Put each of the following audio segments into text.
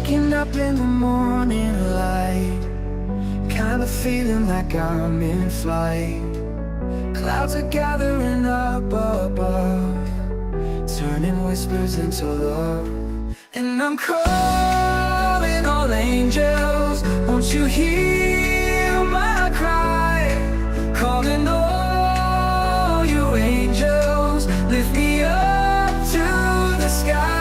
Waking up in the morning light, kind of feeling like I'm in flight. Clouds are gathering up above, turning whispers into love. And I'm calling all angels, won't you hear my cry? Calling all you angels, lift me up to the sky.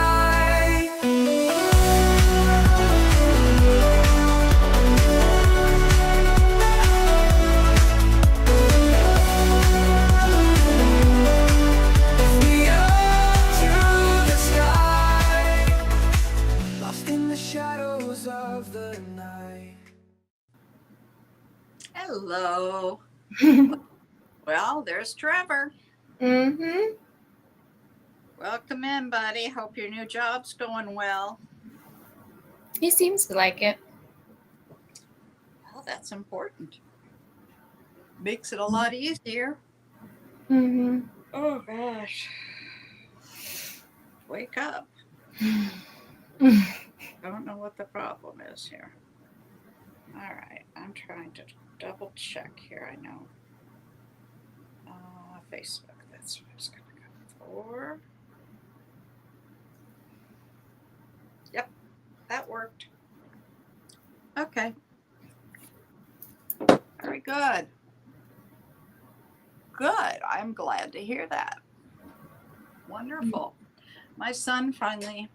Lift me up to the sky, lost in the shadows of the night. Hello. Well, there's Trevor. Mm-hmm. Welcome in, buddy. Hope your new job's going well. He seems to like it. Well, that's important. Makes it a lot easier. Mm-hmm. Oh, gosh. Wake up. Don't know what the problem is here. All right. I'm trying to double check here. I know. Facebook. That's what it's going to go for. Yep. That worked. Okay. Very good. Good. I'm glad to hear that. Wonderful. My son finally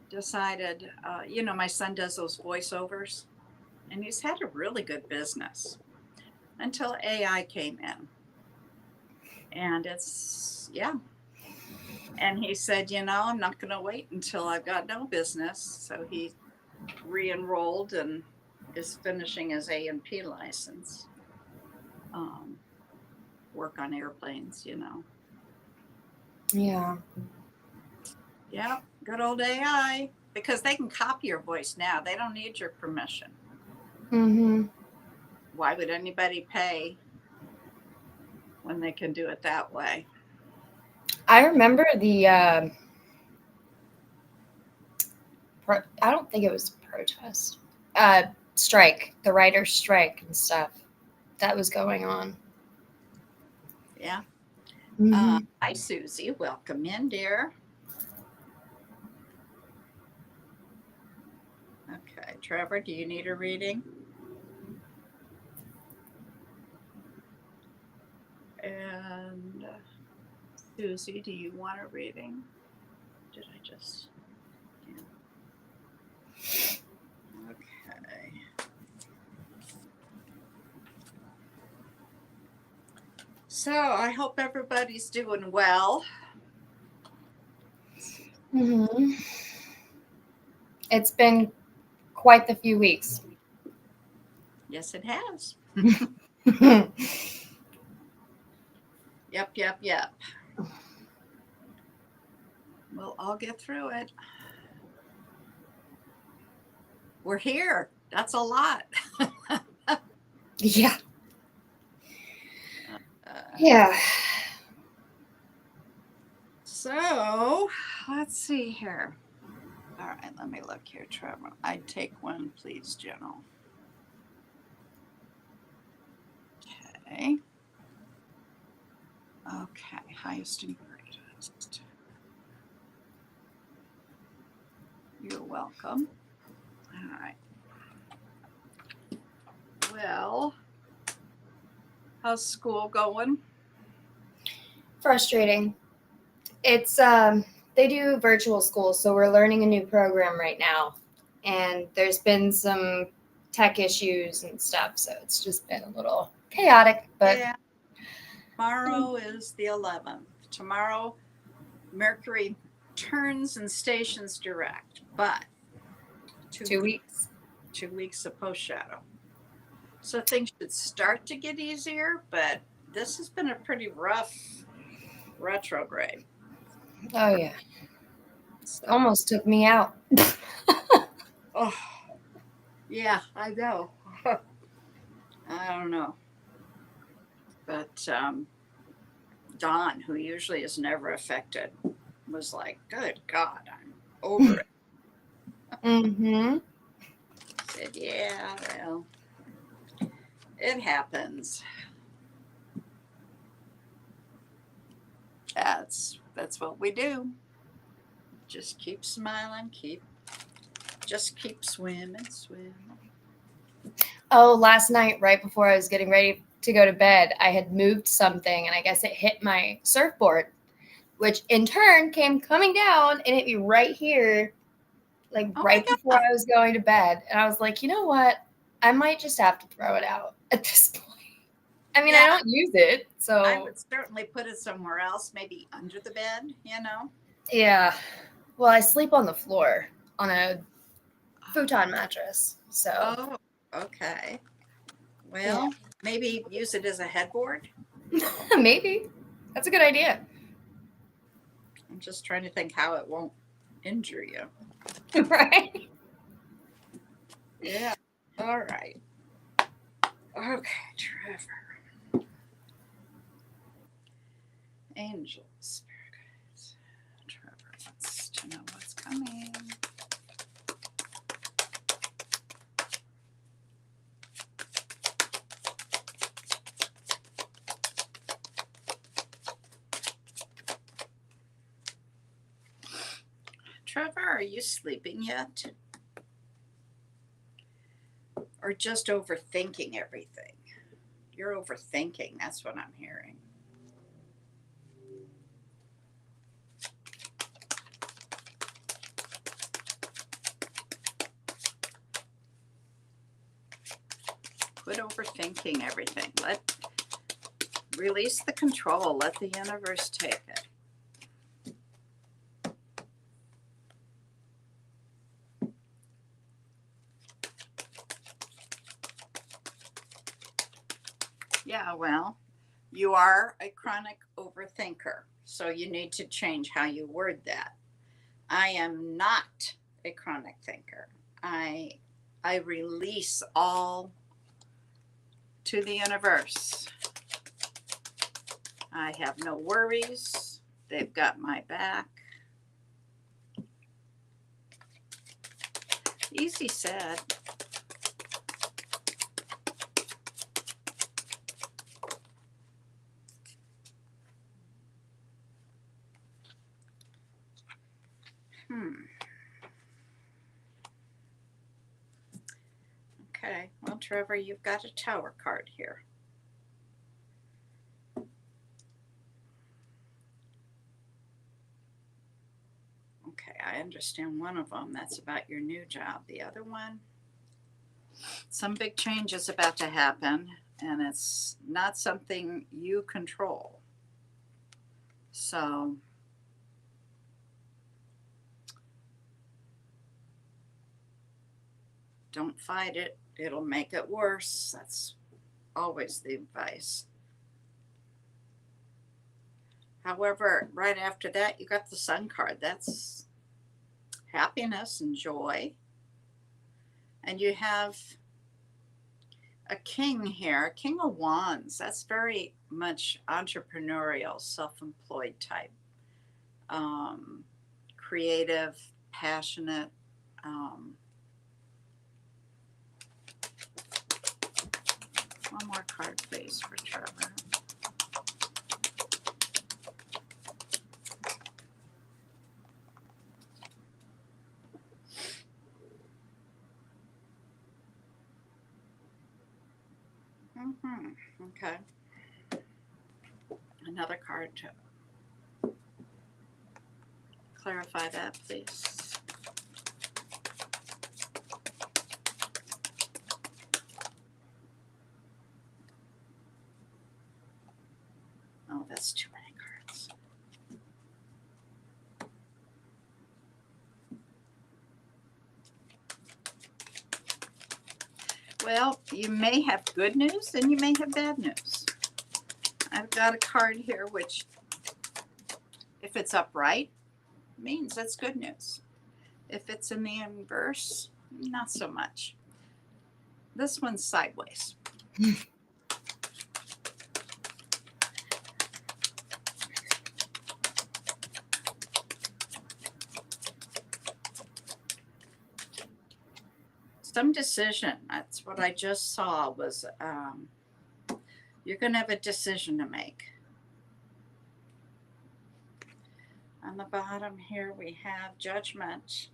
decided, my son does those voiceovers, and he's had a really good business until AI came in. And And he said, I'm not going to wait until I've got no business. So he re-enrolled and is finishing his A&P license. Work on airplanes, Yeah. Yep, good old AI, because they can copy your voice now. They don't need your permission. Mm-hmm. Why would anybody pay when they can do it that way? I remember the I don't think it was a protest. Strike, the writer's strike and stuff that was going on. Yeah. Mm-hmm. Hi, Susie. Welcome in, dear. Okay, Trevor, do you need a reading? And Susie, do you want a reading? Did I just? Yeah. Okay. So I hope everybody's doing well. Mm-hmm. It's been quite the few weeks. Yes, it has. Yep. We'll all get through it. We're here. That's a lot. Yeah. Yeah. So let's see here. All right, let me look here, Trevor. I'd take one, please, General. Okay. Okay, highest and greatest. You're welcome. All right. Well, how's school going? Frustrating. It's they do virtual school, so we're learning a new program right now, and there's been some tech issues and stuff, so it's just been a little chaotic. But yeah. Tomorrow is the 11th. Tomorrow, Mercury turns and stations direct, but 2 weeks. 2 weeks of post shadow. So things should start to get easier, but this has been a pretty rough retrograde. Oh yeah, So, almost took me out. oh, yeah, I know. I don't know. But Dawn, who usually is never affected, was like, good God, I'm over it. Mm-hmm. Said, yeah, well, it happens. That's what we do. Just keep smiling, just keep swimming. Oh, last night, right before I was getting ready to go to bed, I had moved something and I guess it hit my surfboard, which in turn came coming down and hit me right here, like Oh my right before God. I was going to bed. And I was like, you know what? I might just have to throw it out at this point. I mean, I Yeah, don't use it. I So, would certainly put it somewhere else, maybe under the bed, you know? yeah. Well, I sleep on the floor on a futon mattress. So, Oh, okay. yeah. Well, maybe use it as a headboard. Maybe. That's a good idea. I'm just trying to think how it won't injure you. Right? Yeah. All right. Okay, Trevor. Angels, spirit guides. Trevor wants to know what's coming. Trevor, are you sleeping yet? Or just overthinking everything? You're overthinking, that's what I'm hearing. Quit overthinking everything. Release the control. Let the universe take it. Yeah, well, you are a chronic overthinker, so you need to change how you word that. I am not a chronic thinker. I release all to the universe. I have no worries. They've got my back. Easy said. Okay, well, Trevor, you've got a tower card here. Okay, I understand one of them. That's about your new job. The other one, some big change is about to happen, and it's not something you control. So, don't fight it. It'll make it worse. That's always the advice. However, right after that, you got the Sun card. That's happiness and joy. And you have a king here, a king of wands. That's very much entrepreneurial, self-employed type, creative, passionate. One more card, please, for Trevor. Okay. Another card to clarify that, please. Oh, that's too many cards. Well, you may have good news and you may have bad news. I've got a card here which, if it's upright, means that's good news. If it's in the inverse, not so much. This one's sideways. some decision. That's what I just saw was you're going to have a decision to make. On the bottom here, we have judgment.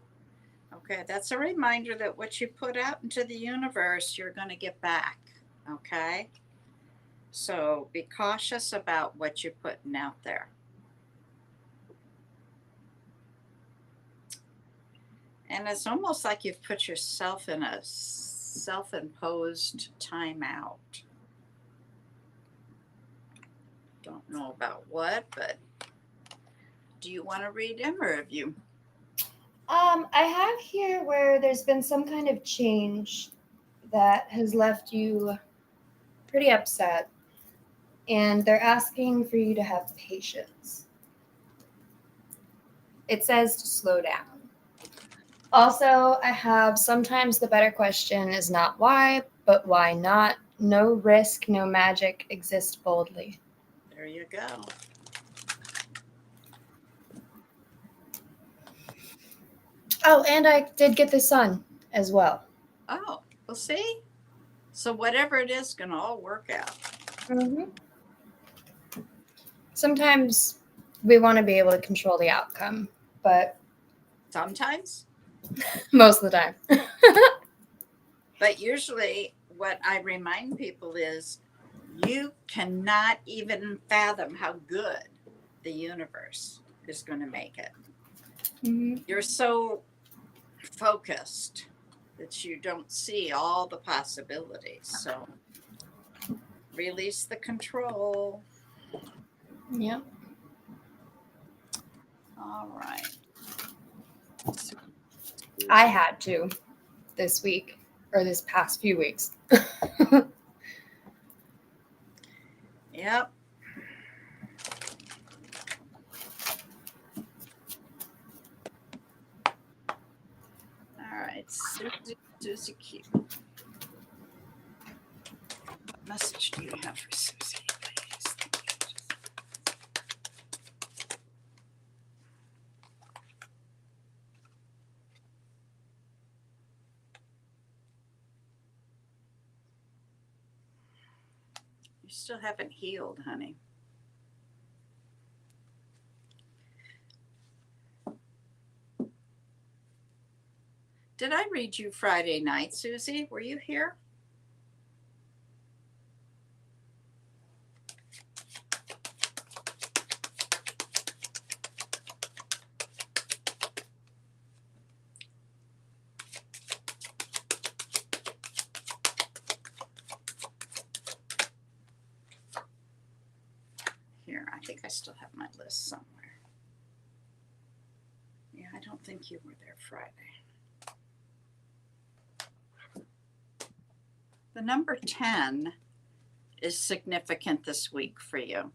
Okay, that's a reminder that what you put out into the universe, you're going to get back. Okay, so be cautious about what you're putting out there. And it's almost like you've put yourself in a self-imposed timeout. Don't know about what, but do you want to read him, or have you? I have here where there's been some kind of change that has left you pretty upset, and they're asking for you to have patience. It says to slow down. Also, I have sometimes the better question is not why, but why not? No risk, no magic, exist boldly. There you go. Oh, and I did get the sun as well. Oh, we'll see. So whatever it is, going to all work out. Mm-hmm. Sometimes we want to be able to control the outcome, but Sometimes. most of the time. But usually what I remind people is you cannot even fathom how good the universe is going to make it. Mm-hmm. You're so focused that you don't see all the possibilities. So release the control. Yeah. All right. I had to this week or this past few weeks. Yep. All right, Susie Q. What message do you have for Susie, please? You still haven't healed, honey. Did I read you Friday night, Susie? Were you here? Here, I think I still have my list somewhere. Yeah, I don't think you were there Friday. The number 10 is significant this week for you.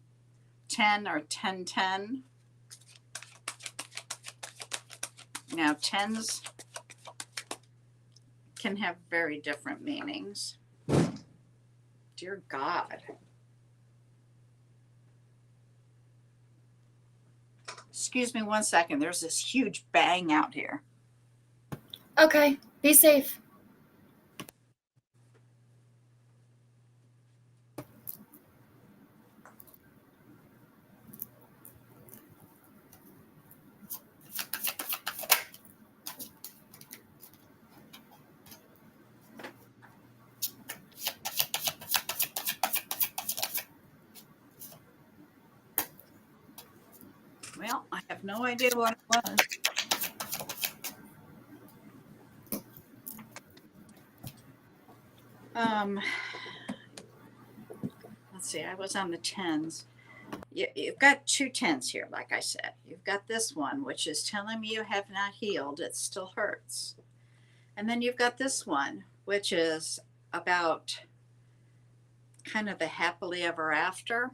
10 or 1010. Now, 10s can have very different meanings. Dear God. Excuse me 1 second. There's this huge bang out here. Okay, be safe. Well, I have no idea what it was. Let's see, I was on the 10s. You've got 2 10s here, like I said. You've got this one, which is telling me you have not healed. It still hurts. And then you've got this one, which is about kind of the happily ever after.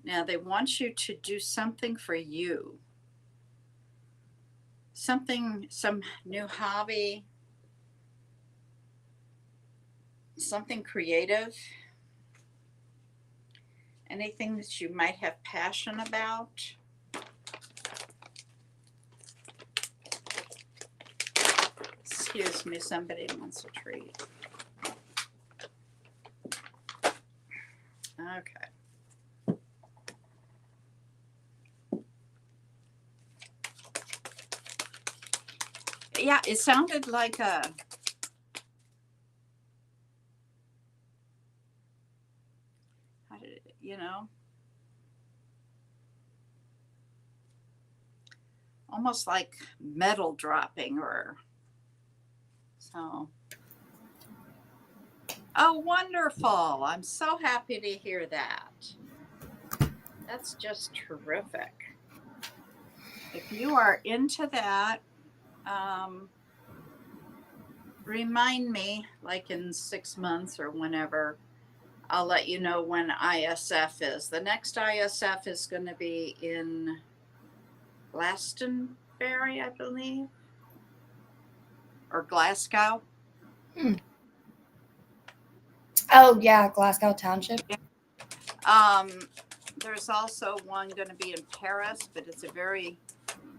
Now, they want you to do something for you. Something, some new hobby, something creative, anything that you might have passion about. Excuse me, somebody wants a treat. Okay. Yeah, it sounded like how did it, almost like metal dropping or so. Oh, wonderful. I'm so happy to hear that. That's just terrific. If you are into that, remind me, like in 6 months or whenever. I'll let you know when ISF is. The next ISF is going to be in Glastonbury, I believe, or Glasgow. Oh yeah, Glasgow Township. There's also one going to be in Paris, but it's a very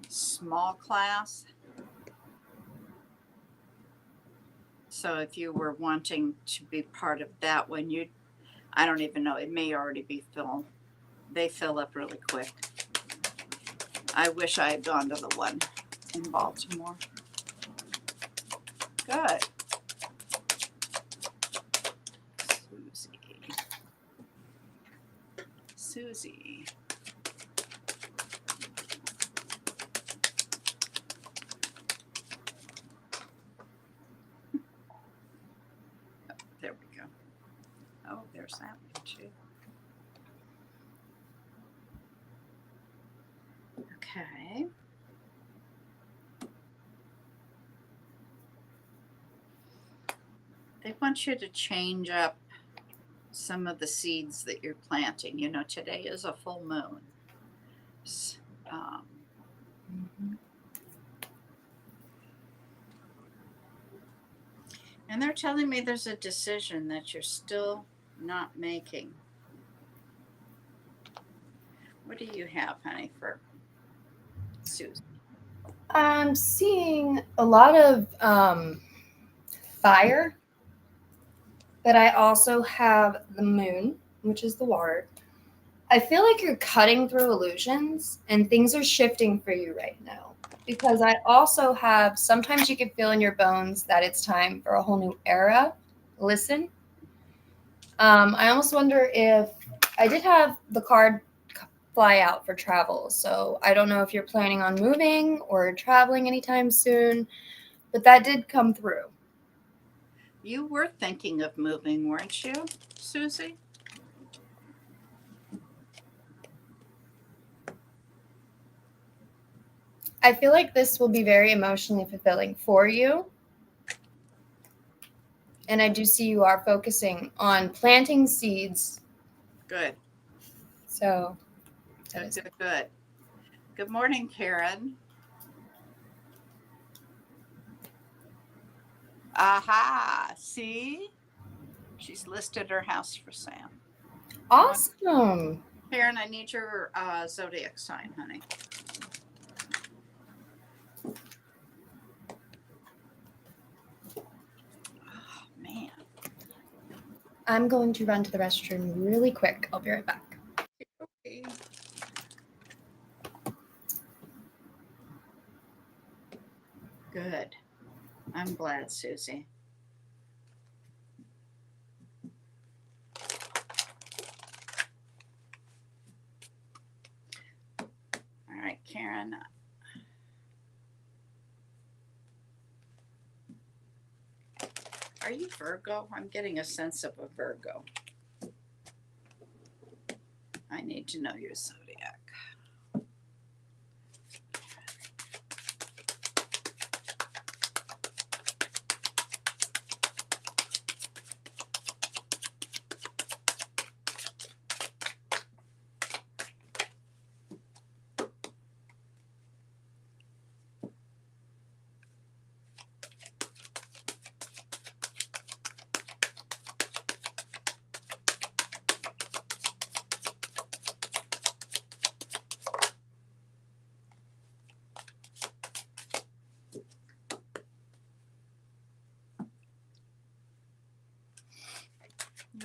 small class. So if you were wanting to be part of that one, I don't even know, it may already be filled. They fill up really quick. I wish I had gone to the one in Baltimore. Good. Susie. Oh, there we go. Oh, there's that one too. Okay. They want you to change up some of the seeds that you're planting. Today is a full moon. And they're telling me there's a decision that you're still not making. What do you have, honey, for Susan? I'm seeing a lot of fire, but I also have the moon, which is the water. I feel like you're cutting through illusions and things are shifting for you right now. Because I also have, sometimes you can feel in your bones that it's time for a whole new era. Listen. I almost wonder if, I did have the card fly out for travel. So I don't know if you're planning on moving or traveling anytime soon, but that did come through. You were thinking of moving, weren't you, Susie? I feel like this will be very emotionally fulfilling for you. And I do see you are focusing on planting seeds. Good. So, Good. Good morning, Karen. Aha, see? She's listed her house for sale. Awesome. Karen, I need your zodiac sign, honey. Oh, man. I'm going to run to the restroom really quick. I'll be right back. Okay. Good. I'm glad, Susie. All right, Karen. Are you Virgo? I'm getting a sense of a Virgo. I need to know your zodiac.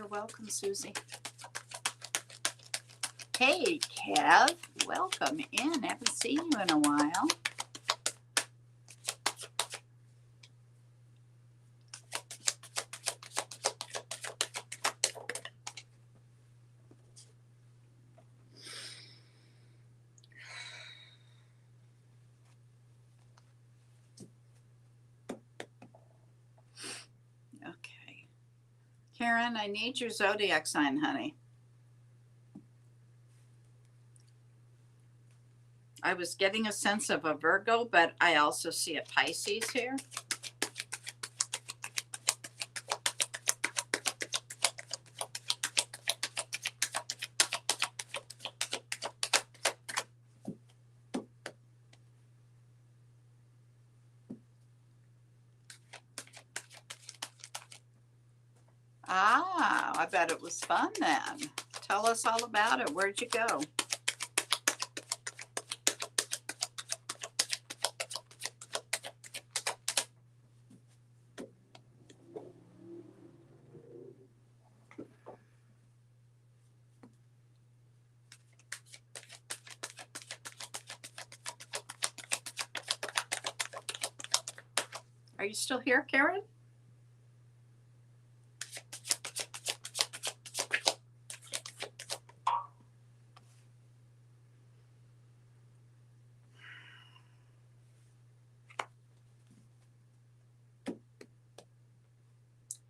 You're welcome, Susie. Hey, Kev. Welcome in. Haven't seen you in a while. Okay. Karen, I need your zodiac sign, honey. I was getting a sense of a Virgo, but I also see a Pisces here. Ah, I bet it was fun then. Tell us all about it. Where'd you go? Are you still here, Karen?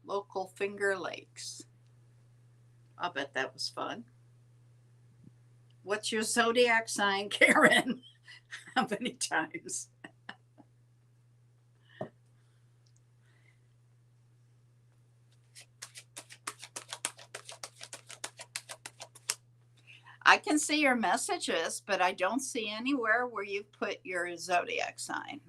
Local Finger Lakes. I'll bet that was fun. What's your zodiac sign, Karen? How many times? I can see your messages, but I don't see anywhere where you put your zodiac sign.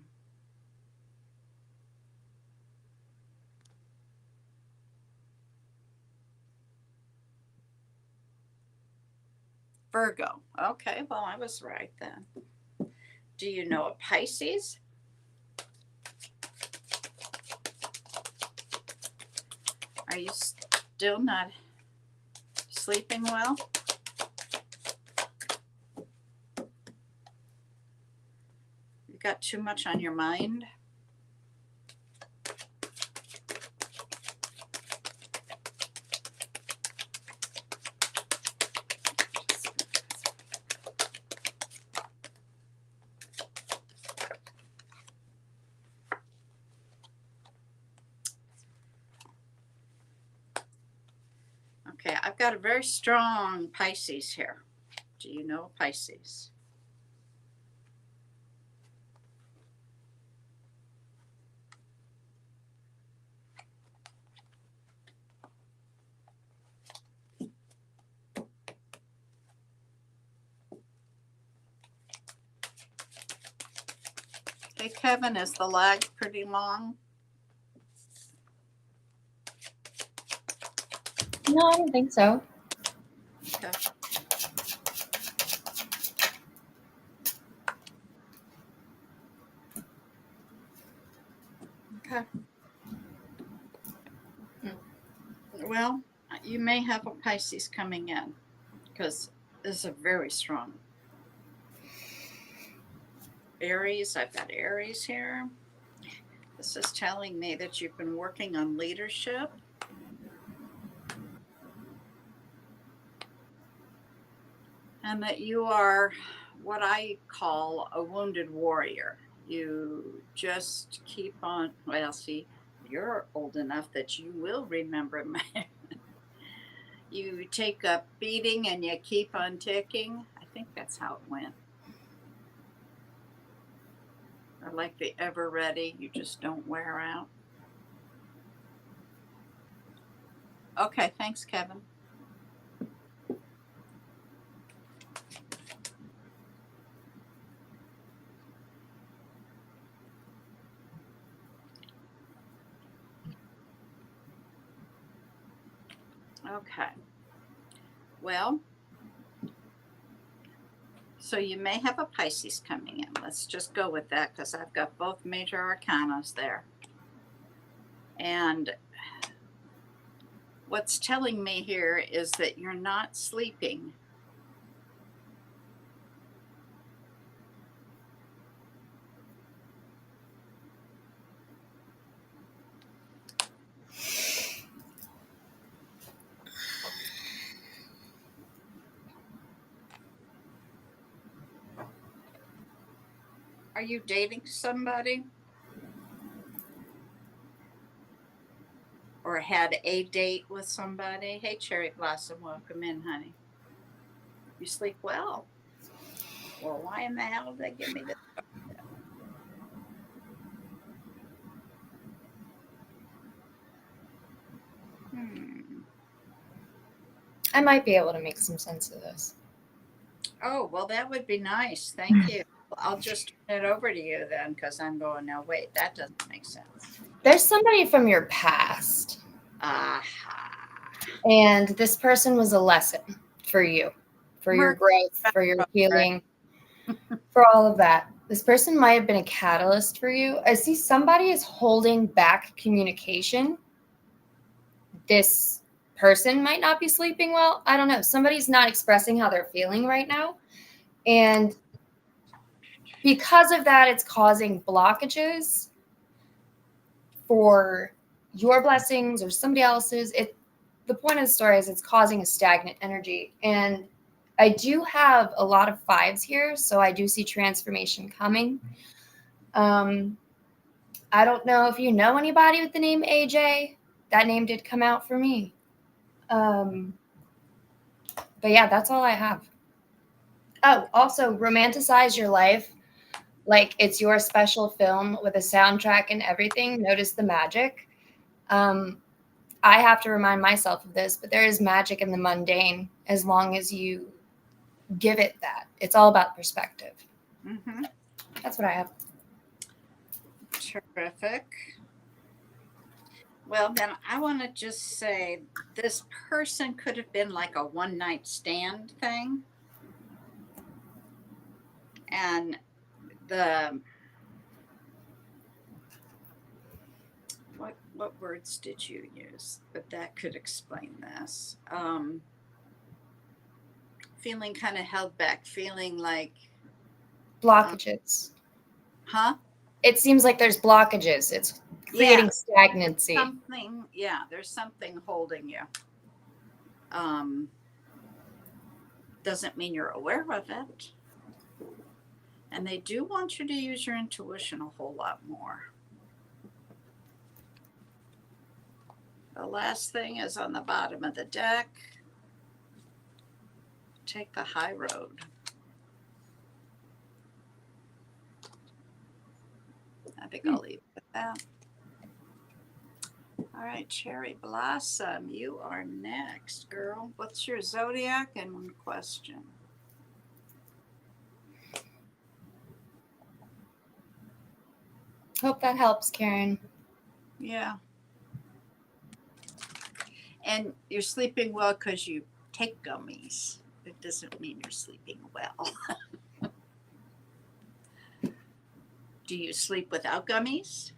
Virgo. Okay, well, I was right then. Do you know a Pisces? Are you still not sleeping well? You got too much on your mind? Okay, I've got a very strong Pisces here. Do you know Pisces? Hey, Kevin, is the lag pretty long? No, I don't think so. Okay. Okay. Well, you may have a Pisces coming in because this is a very strong Aries. I've got Aries here. This is telling me that you've been working on leadership. And that you are what I call a wounded warrior. You just keep on, well, see, you're old enough that you will remember. You take a beating and you keep on ticking. I think that's how it went. Or like the ever ready, you just don't wear out. Okay, thanks, Kevin. Okay. Well, so you may have a Pisces coming in. Let's just go with that because I've got both major arcanas there. And What's telling me here is that you're not sleeping. Are you dating somebody? Or had a date with somebody? Hey, Cherry Blossom, welcome in, honey. You sleep well. Well, why in the hell did they give me this? I might be able to make some sense of this. Oh, well, that would be nice. Thank you. I'll just turn it over to you then, because I'm going, no, wait, that doesn't make sense. There's somebody from your past, Aha. and this person was a lesson for you, for your growth, for your healing, for all of that. This person might have been a catalyst for you. I see somebody is holding back communication. This person might not be sleeping well. I don't know. Somebody's not expressing how they're feeling right now. And because of that, it's causing blockages for your blessings or somebody else's. The point of the story is it's causing a stagnant energy. And I do have a lot of fives here, so I do see transformation coming. I don't know if you know anybody with the name AJ. That name did come out for me. But yeah, that's all I have. Oh, also romanticize your life like it's your special film with a soundtrack and everything. Notice the magic. I have to remind myself of this, but there is magic in the mundane as long as you give it that. It's all about perspective. Mm-hmm. That's what I have. Terrific. Well, then I want to just say this person could have been like a one-night stand thing. And what words did you use? But that could explain this. Feeling kind of held back, feeling like blockages. Huh? It seems like there's blockages. It's creating stagnancy. Something, yeah, there's something holding you. Doesn't mean you're aware of it. And they do want you to use your intuition a whole lot more. The last thing is on the bottom of the deck. Take the high road. I think I'll leave it at that. All right, Cherry Blossom, you are next, girl. What's your zodiac and one question? Hope that helps, Karen. Yeah. And you're sleeping well because you take gummies. It doesn't mean you're sleeping well. Do you sleep without gummies?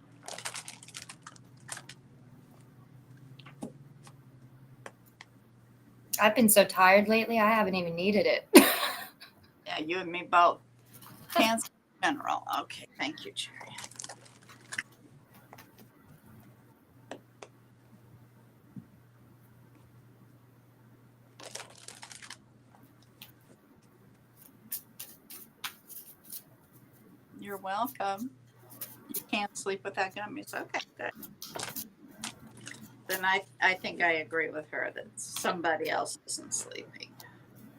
I've been so tired lately, I haven't even needed it. Yeah, you and me both. Cancer in general. Okay, thank you, Cherry. You're welcome. You can't sleep without gummies. Okay, good. Then I think I agree with her that somebody else isn't sleeping.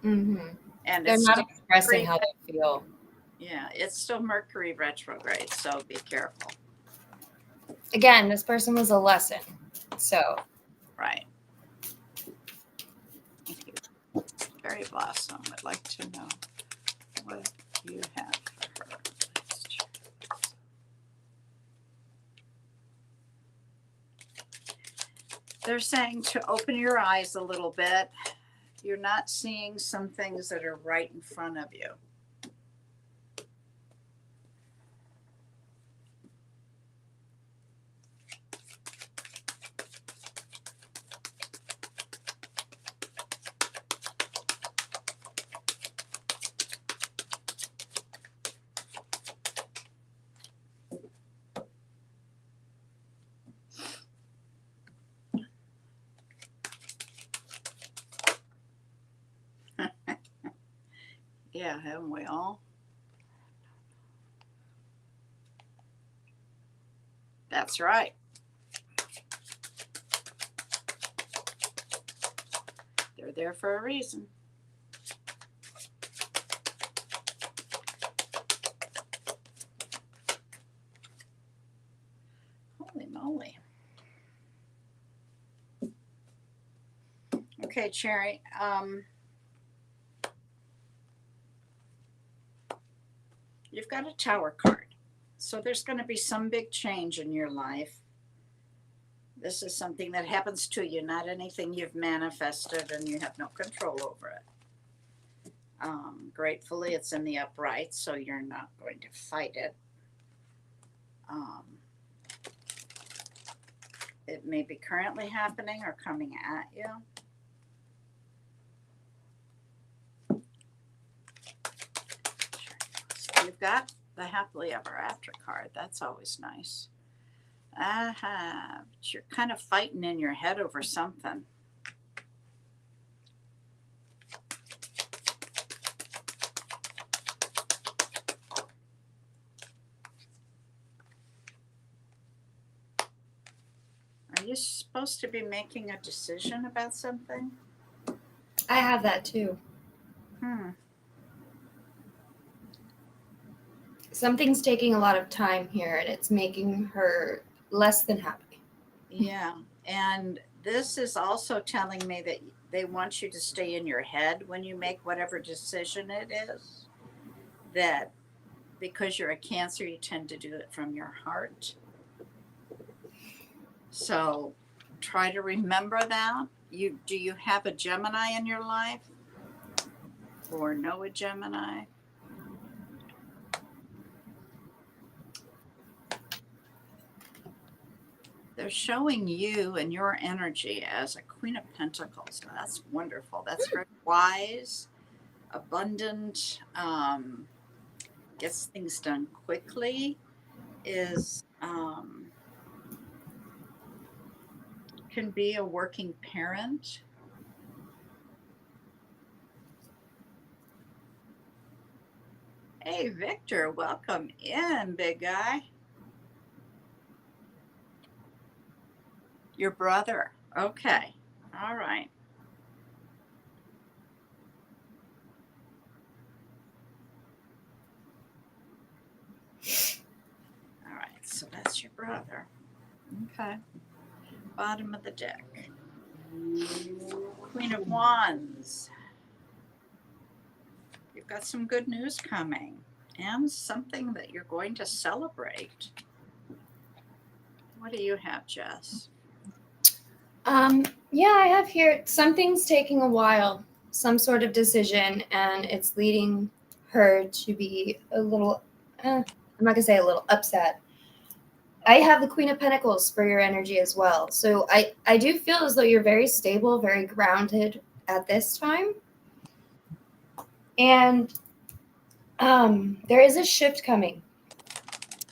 Mm-hmm. And they're it's not expressing how they feel. Yeah, it's still Mercury retrograde, so be careful. Again, this person was a lesson. So. Right. Thank you. Cherry Blossom, I'd like to know what you have for her. They're saying to open your eyes a little bit. You're not seeing some things that are right in front of you. Yeah, haven't we all? That's right. They're there for a reason. Holy moly. Okay, Cherry. You've got a Tower card. So there's going to be some big change in your life. This is something that happens to you, not anything you've manifested and you have no control over it. Gratefully, it's in the upright, so you're not going to fight it. It may be currently happening or coming at you. So you've got the happily ever after card. That's always nice. But you're kind of fighting in your head over something. Are you supposed to be making a decision about something? I have that too. Something's taking a lot of time here, and it's making her less than happy. Yeah. And this is also telling me that they want you to stay in your head when you make whatever decision it is. That because you're a Cancer, you tend to do it from your heart. So try to remember that. Do you have a Gemini in your life? Or know a Gemini? They're showing you and your energy as a Queen of Pentacles. That's wonderful. That's very wise, abundant, gets things done quickly, can be a working parent. Hey, Victor, welcome in, big guy. Your brother. Okay. All right. All right. So that's your brother. Okay. Bottom of the deck. Queen of Wands. You've got some good news coming and something that you're going to celebrate. What do you have, Jess? Yeah, I have here something's taking a while, some sort of decision, and it's leading her to be a little, I'm not gonna say a little upset. I have the Queen of Pentacles for your energy as well. So I do feel as though you're very stable, very grounded at this time. And there is a shift coming.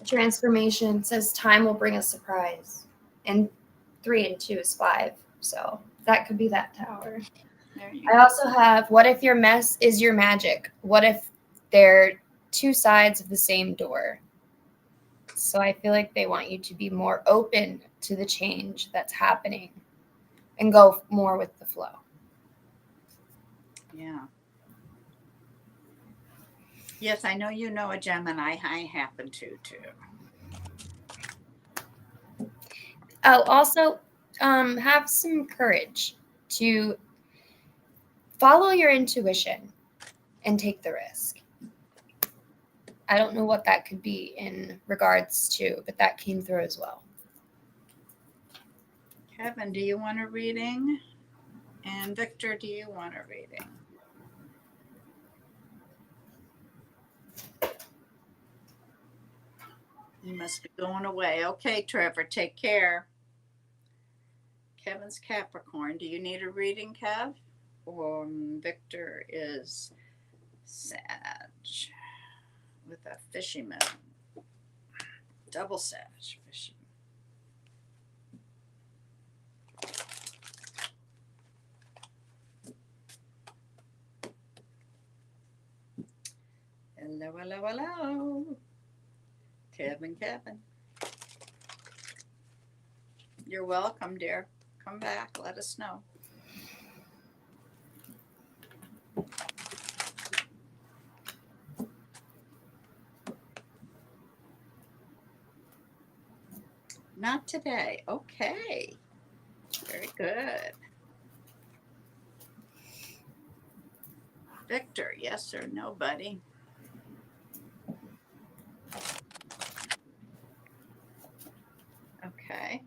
A transformation says time will bring a surprise. And 3 and 2 is 5. So that could be that tower. I also have, what if your mess is your magic? What if they're two sides of the same door? So I feel like they want you to be more open to the change that's happening and go more with the flow. Yeah. Yes, I know you know a Gemini. I happen to too. Oh, also, have some courage to follow your intuition and take the risk. I don't know what that could be in regards to, but that came through as well. Kevin, do you want a reading? And Victor, do you want a reading? You must be going away. Okay, Trevor, take care. Kevin's Capricorn. Do you need a reading, Kev? Or Victor is Sag with a fishy moon. Double Sag, fishy. Hello, hello, hello. Kevin. You're welcome, dear. Come back. Let us know. Not today. Okay. Very good. Victor, yes or no, buddy? Okay.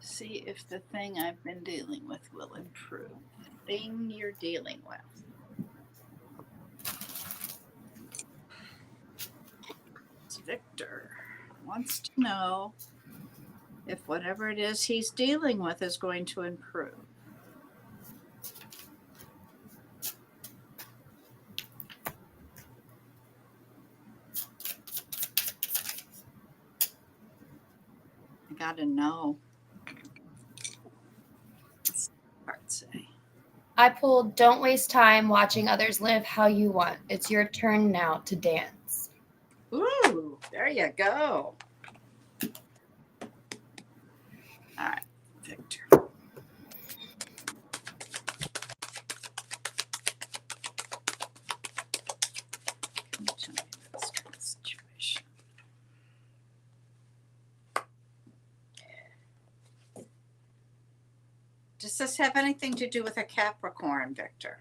See if the thing I've been dealing with will improve. Thing you're dealing with. Victor wants to know if whatever it is he's dealing with is going to improve. I gotta know. What's the card say? I pulled "Don't waste time watching others live how you want. It's your turn now to dance." Ooh, there you go. All right, Victor. Can you tell me this kind of situation? Does this have anything to do with a Capricorn, Victor?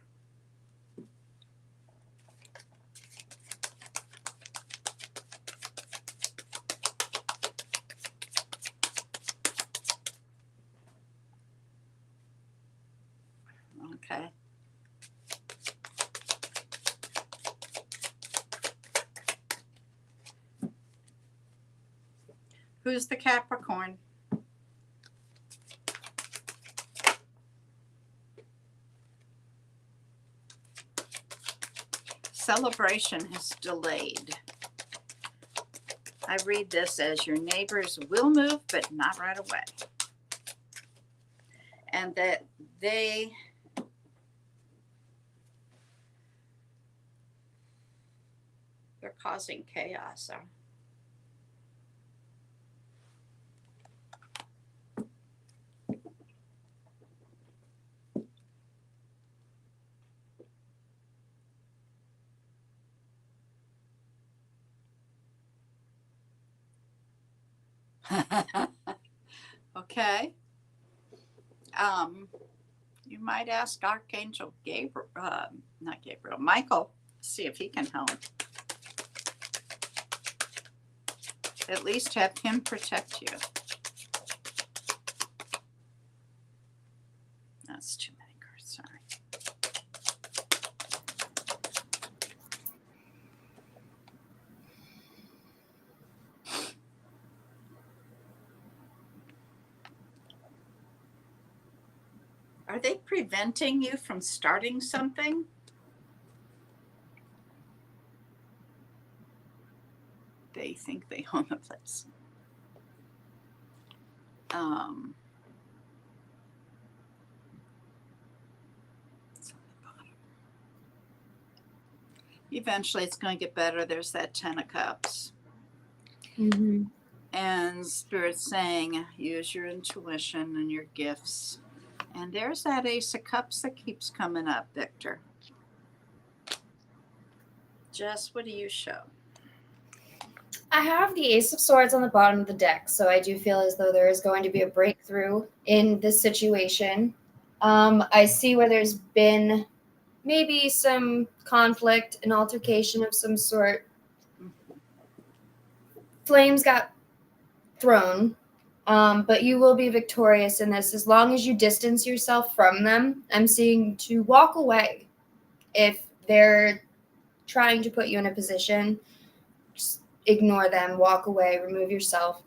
Okay. Who's the Capricorn? Celebration is delayed. I read this as your neighbors will move, but not right away. And that they're causing chaos. Okay. You might ask Archangel Gabriel, not Gabriel, Michael, see if he can help. At least have him protect you. That's too many cards, sorry. Are they preventing you from starting something? They think they own the place. It's on the bottom. Eventually it's going to get better. There's that 10 of Cups. Mm-hmm. And Spirit's saying, use your intuition and your gifts. And there's that Ace of Cups that keeps coming up, Victor. Jess, what do you show? I have the Ace of Swords on the bottom of the deck, so I do feel as though there is going to be a breakthrough in this situation. I see where there's been maybe some conflict, an altercation of some sort. Flames got thrown, but you will be victorious in this as long as you distance yourself from them. I'm seeing to walk away if they're trying to put you in a position. Just ignore them, walk away, remove yourself.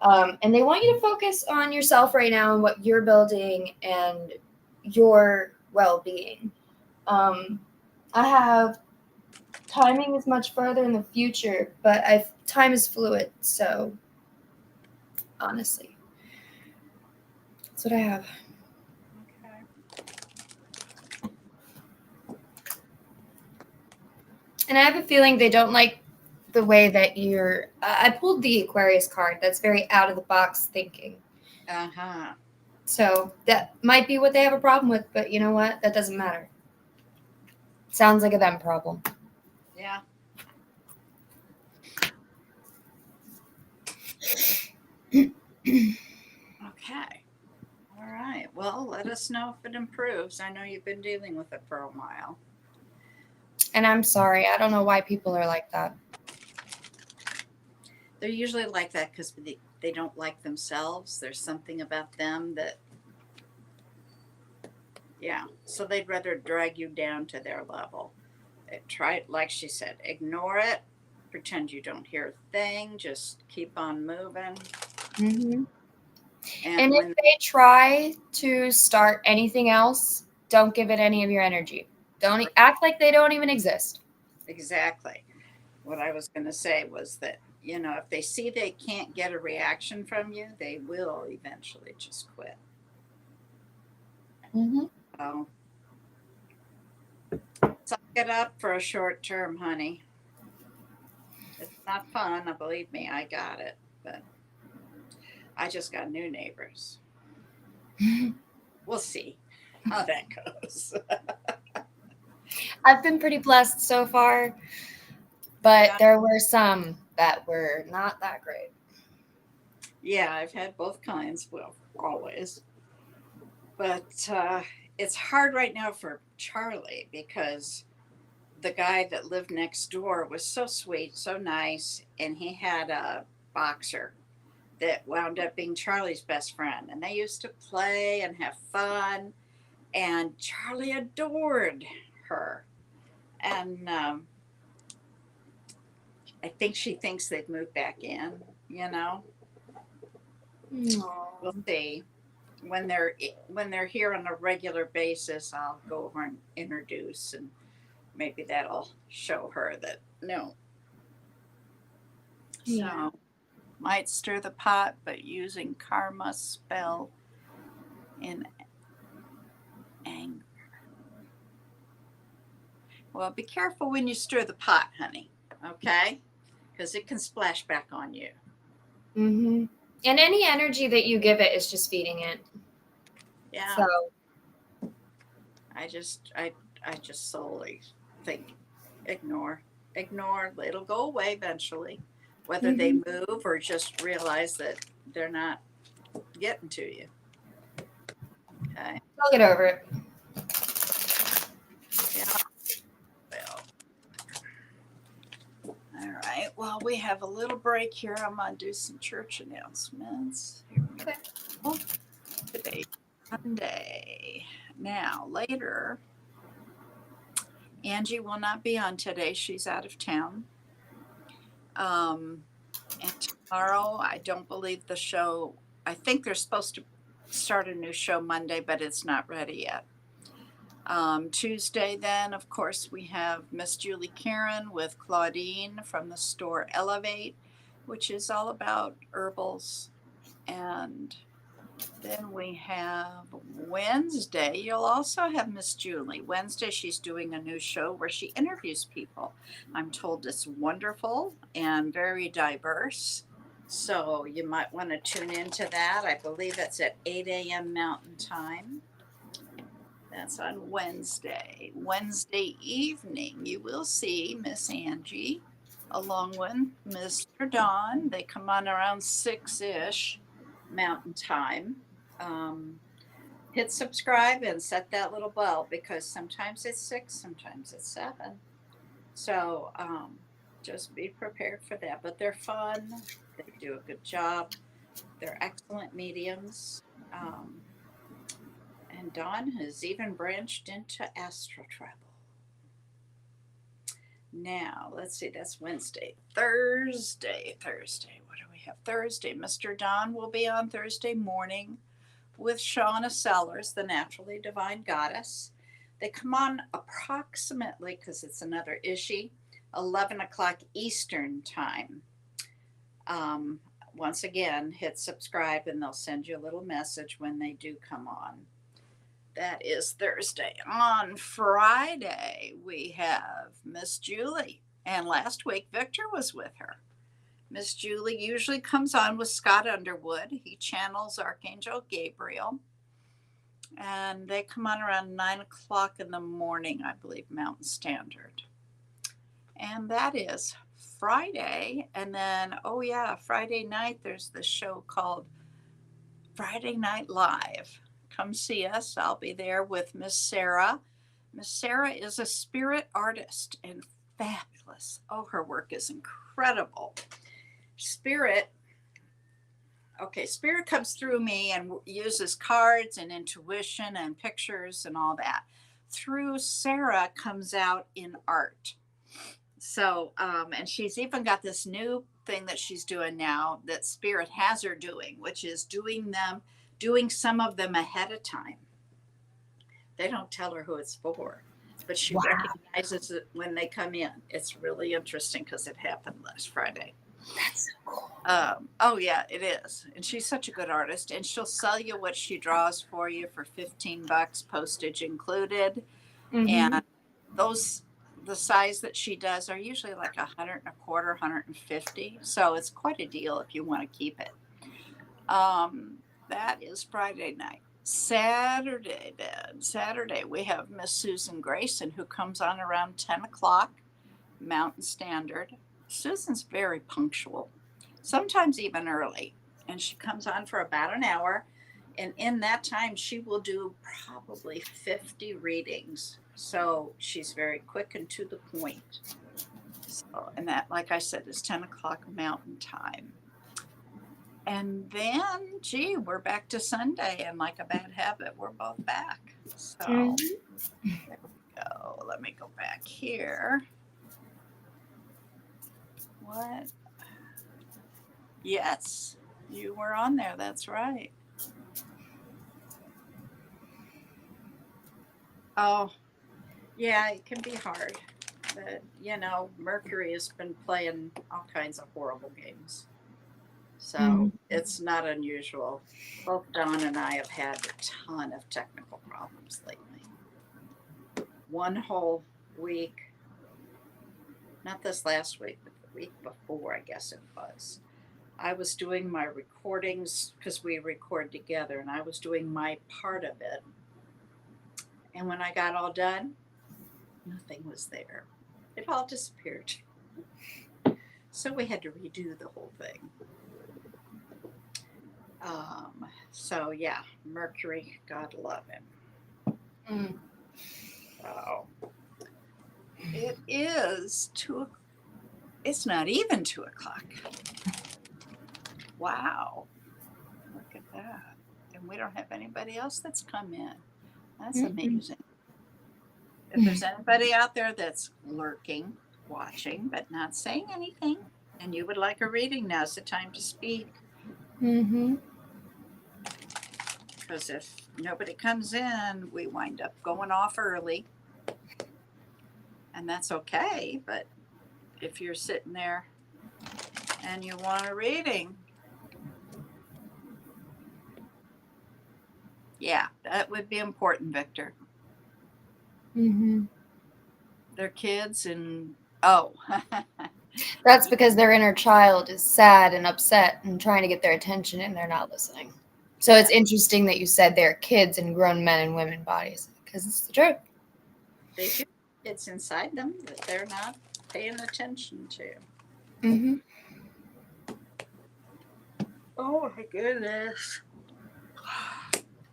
And they want you to focus on yourself right now and what you're building and your well-being. I have timing is much further in the future, but time is fluid. So honestly, that's what I have. Okay. And I have a feeling they don't like the way that you're. I pulled the Aquarius card. That's very out of the box thinking. Uh-huh. So that might be what they have a problem with, but you know what? That doesn't matter. Sounds like a them problem. Yeah. Okay. All right. Well, let us know if it improves. I know you've been dealing with it for a while. And I'm sorry. I don't know why people are like that. They're usually like that because they don't like themselves. There's something about them that, yeah. So they'd rather drag you down to their level. Try, like she said, ignore it. Pretend you don't hear a thing. Just keep on moving. Mm-hmm. And And when if they try to start anything else, don't give it any of your energy. Don't act like they don't even exist. exactly what I was going to say was that, you know, if they see they can't get a reaction from you, they will eventually just quit. Mm-hmm. So suck it up for a short term, honey. It's not fun. Believe me, I got it, but I just got new neighbors. We'll see how that goes. I've been pretty blessed so far, but Yeah. there were some that were not that great. Yeah, I've had both kinds. Well, always. But it's hard right now for Charlie because the guy that lived next door was so sweet, so nice, and he had a boxer that wound up being Charlie's best friend. And they used to play and have fun, and Charlie adored her. And I think she thinks they've moved back in, you know. We'll see. When they're here on a regular basis, I'll go over and introduce, and maybe that'll show her that no. Yeah. So might stir the pot, but using karma spell in anger. Well, be careful when you stir the pot, honey. Okay, because it can splash back on you. Mm-hmm. And any energy that you give it is just feeding it. Yeah. So I just solely think ignore. It'll go away eventually, whether they move or just realize that they're not getting to you. Okay. I'll get over it. Yeah. Well. All right. Well, we have a little break here. I'm gonna do some church announcements. Here we Okay. go. Today, Sunday. Now later. Angie will not be on today. She's out of town. And tomorrow, I don't believe the show, I think they're supposed to start a new show Monday, but it's not ready yet. Tuesday, then, of course, we have Miss Julie Karen with Claudine from the store Elevate, which is all about herbals. And then we have Wednesday. You'll also have Miss Julie. Wednesday, she's doing a new show where she interviews people. I'm told it's wonderful and very diverse. So you might want to tune into that. I believe it's at 8 a.m. Mountain Time. That's on Wednesday. Wednesday evening, you will see Miss Angie along with Mr. Don. They come on around 6-ish Mountain Time. Hit subscribe and set that little bell because sometimes it's 6, sometimes it's 7. So just be prepared for that. But they're fun. They do a good job. They're excellent mediums. And Dawn has even branched into astral travel. Now, let's see, that's Wednesday. Thursday. What do we have? Thursday. Mr. Don will be on Thursday morning with Shauna Sellers, the Naturally Divine Goddess. They come on approximately, because it's another issue, 11 o'clock Eastern time. Once again, hit subscribe and they'll send you a little message when they do come on. That is Thursday. On Friday, we have Miss Julie. And last week, Victor was with her. Miss Julie usually comes on with Scott Underwood. He channels Archangel Gabriel. And they come on around 9 o'clock in the morning, I believe, Mountain Standard. And that is Friday. And then, oh, yeah, Friday night, there's this show called Friday Night Live. Come see us. I'll be there with Miss Sarah. Miss Sarah is a spirit artist and fabulous. Oh, her work is incredible. Spirit comes through me and uses cards and intuition and pictures and all that. Through Sarah comes out in art. So, and she's even got this new thing that she's doing now that Spirit has her doing, which is doing some of them ahead of time. They don't tell her who it's for, but she recognizes it when they come in. It's really interesting because it happened last Friday. That's so cool. Oh yeah, it is. And she's such a good artist, and she'll sell you what she draws for you for $15, postage included. And the size that she does are usually like 100 and a quarter, 150. So it's quite a deal if you want to keep it. That is Friday night. Saturday we have Miss Susan Grayson, who comes on around 10 o'clock Mountain Standard. Susan's very punctual, sometimes even early, and she comes on for about an hour, and in that time she will do probably 50 readings. So she's very quick and to the point. So, and that, like I said, is 10 o'clock Mountain Time. And then, we're back to Sunday, and like a bad habit, we're both back. So there we go. Let me go back here. What? Yes, you were on there. That's right. Oh, yeah, it can be hard. But, Mercury has been playing all kinds of horrible games. So it's not unusual. Both Dawn and I have had a ton of technical problems lately. One whole week, not this last week, but the week before, I guess it was. I was doing my recordings because we record together, and I was doing my part of it. And when I got all done, nothing was there. It all disappeared. So we had to redo the whole thing. So yeah, Mercury, God love him. So it is it's not even 2 o'clock. Wow. Look at that. And we don't have anybody else that's come in. That's amazing. If there's anybody out there that's lurking, watching, but not saying anything, and you would like a reading, now's the time to speak. Because if nobody comes in, we wind up going off early. And that's okay. But if you're sitting there and you want a reading, yeah, that would be important, Victor. They're kids and that's because their inner child is sad and upset and trying to get their attention, and they're not listening. So it's interesting that you said they're kids in grown men and women bodies, because it's the truth. They do. It's inside them that they're not paying attention to. Oh my goodness.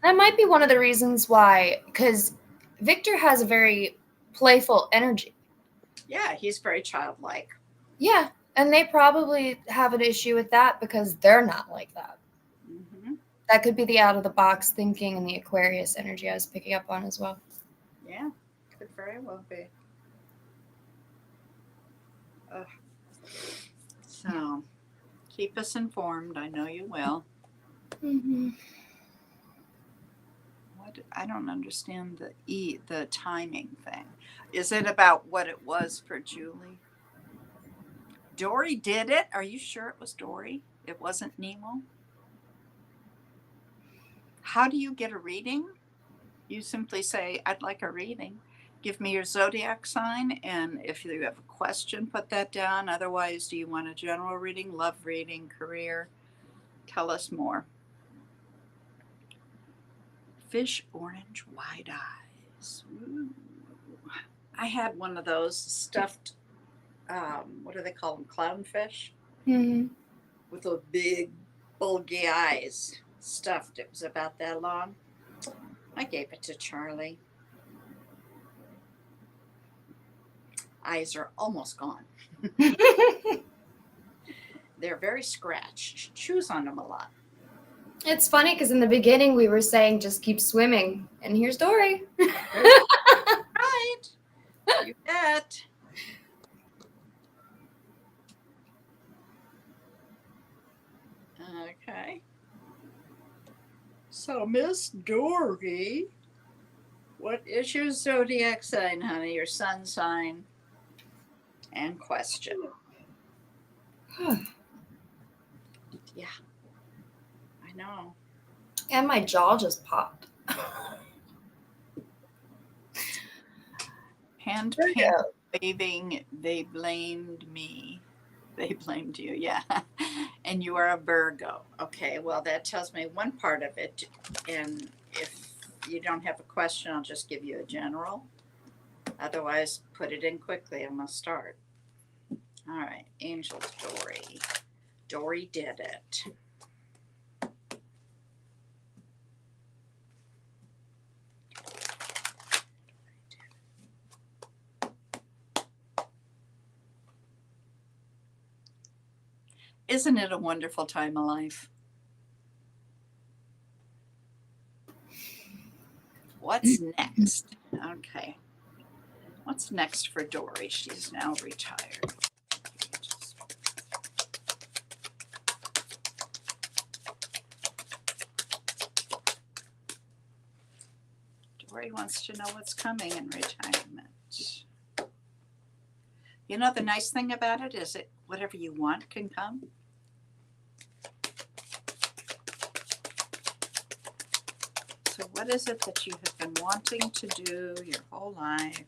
That might be one of the reasons why, because Victor has a very playful energy. Yeah, he's very childlike. Yeah, and they probably have an issue with that because they're not like that. That could be the out-of-the-box thinking and the Aquarius energy I was picking up on as well. Yeah, could very well be. So, keep us informed. I know you will. I don't understand the timing thing. Is it about what it was for Julie? Dory did it? Are you sure it was Dory? It wasn't Nemo? How do you get a reading? You simply say, I'd like a reading. Give me your zodiac sign, and if you have a question, put that down. Otherwise, do you want a general reading, love reading, career? Tell us more. Fish orange wide eyes. Ooh. I had one of those stuffed, what do they call them? Clownfish Mhm. with those big, bulgy eyes. Stuffed. It was about that long. I gave it to Charlie. Eyes are almost gone. They're very scratched. She chews on them a lot. It's funny because in the beginning we were saying just keep swimming, and here's Dory. Right. You bet. Okay. So, Miss Dory, what is your zodiac sign, honey? Your sun sign and question. Yeah, I know. And my jaw just popped. Hand waving, they blamed me. They blamed you, yeah. And you are a Virgo. Okay, well, that tells me one part of it. And if you don't have a question, I'll just give you a general. Otherwise, put it in quickly. I'm going to start. All right, Angels, Dory. Dory did it. Isn't it a wonderful time of life? What's next? Okay. What's next for Dory? She's now retired. Dory wants to know what's coming in retirement. You know, the nice thing about it is that whatever you want can come. So what is it that you have been wanting to do your whole life?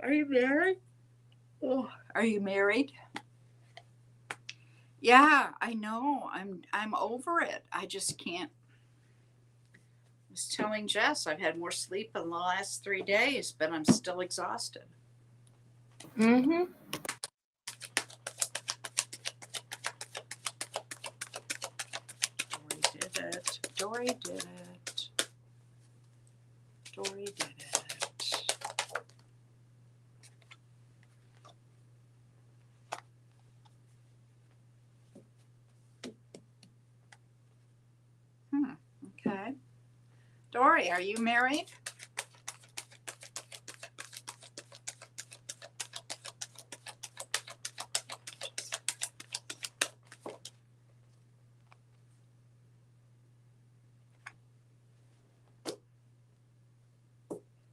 Are you married? Oh, are you married? Yeah, I know. I'm over it. I just can't. I was telling Jess I've had more sleep in the last 3 days, but I'm still exhausted. Mm-hmm. Dory did it. Dory did it. Dory did it. Okay. Dory, are you married?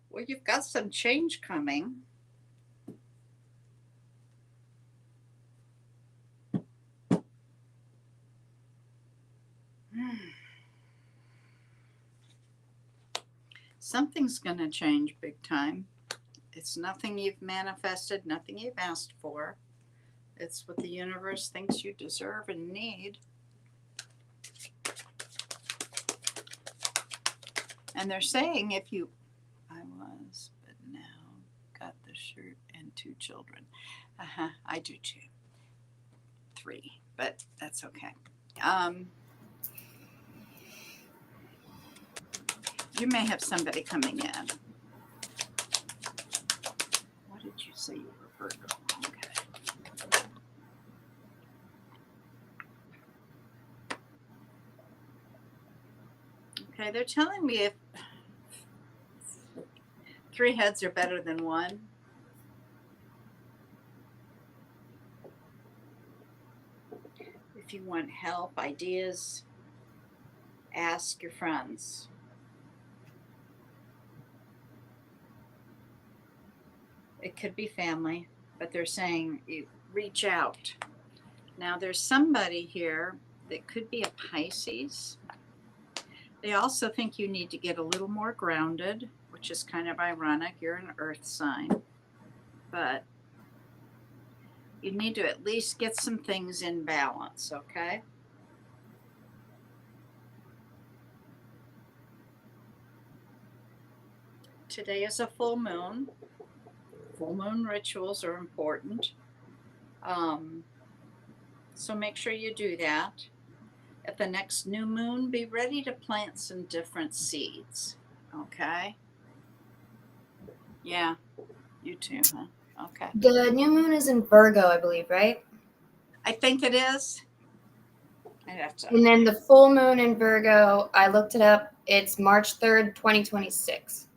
Well, you've got some change coming. Something's going to change big time. It's nothing you've manifested, nothing you've asked for. It's what the universe thinks you deserve and need. And they're saying if you, I was, but now got the shirt and 2 children. I do too. 3, but that's okay. You may have somebody coming in. What did you say you were Virgo? Okay. Okay, they're telling me if 3 heads are better than 1. If you want help, ideas, ask your friends. It could be family, but they're saying you reach out. Now there's somebody here that could be a Pisces. They also think you need to get a little more grounded, which is kind of ironic. You're an earth sign, but you need to at least get some things in balance, okay? Today is a full moon. Full moon rituals are important. So make sure you do that. At the next new moon, be ready to plant some different seeds, okay? Yeah, you too, huh? Okay. The new moon is in Virgo, I believe, right? I think it is. I'd have to. And then the full moon in Virgo, I looked it up. It's March 3rd, 2026.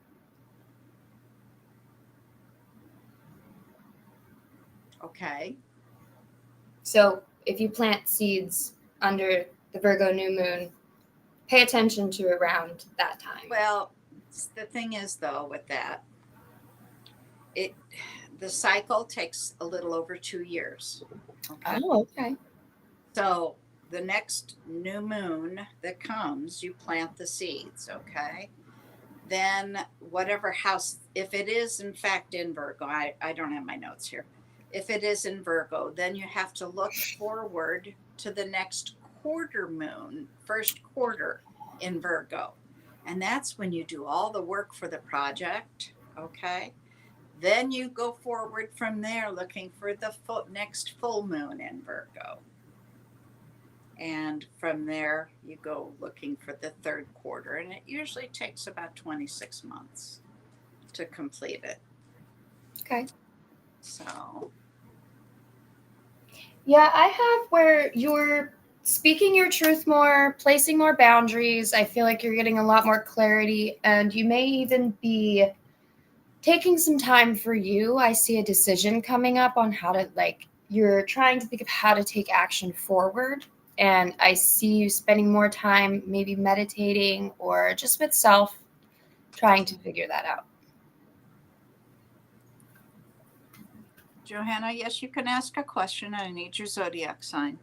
Okay. So if you plant seeds under the Virgo new moon, pay attention to around that time. Well, the thing is, though, with that, the cycle takes a little over 2 years. Okay. Oh, okay. So the next new moon that comes, you plant the seeds, okay? Then whatever house, if it is in fact in Virgo, I don't have my notes here. If it is in Virgo, then you have to look forward to the next quarter moon, first quarter in Virgo. And that's when you do all the work for the project, okay? Then you go forward from there looking for the next full moon in Virgo. And from there, you go looking for the third quarter. And it usually takes about 26 months to complete it. Okay. So. Yeah, I have where you're speaking your truth more, placing more boundaries. I feel like you're getting a lot more clarity, and you may even be taking some time for you. I see a decision coming up on how to, you're trying to think of how to take action forward. And I see you spending more time maybe meditating or just with self, trying to figure that out. Johanna, yes, you can ask a question. I need your zodiac sign.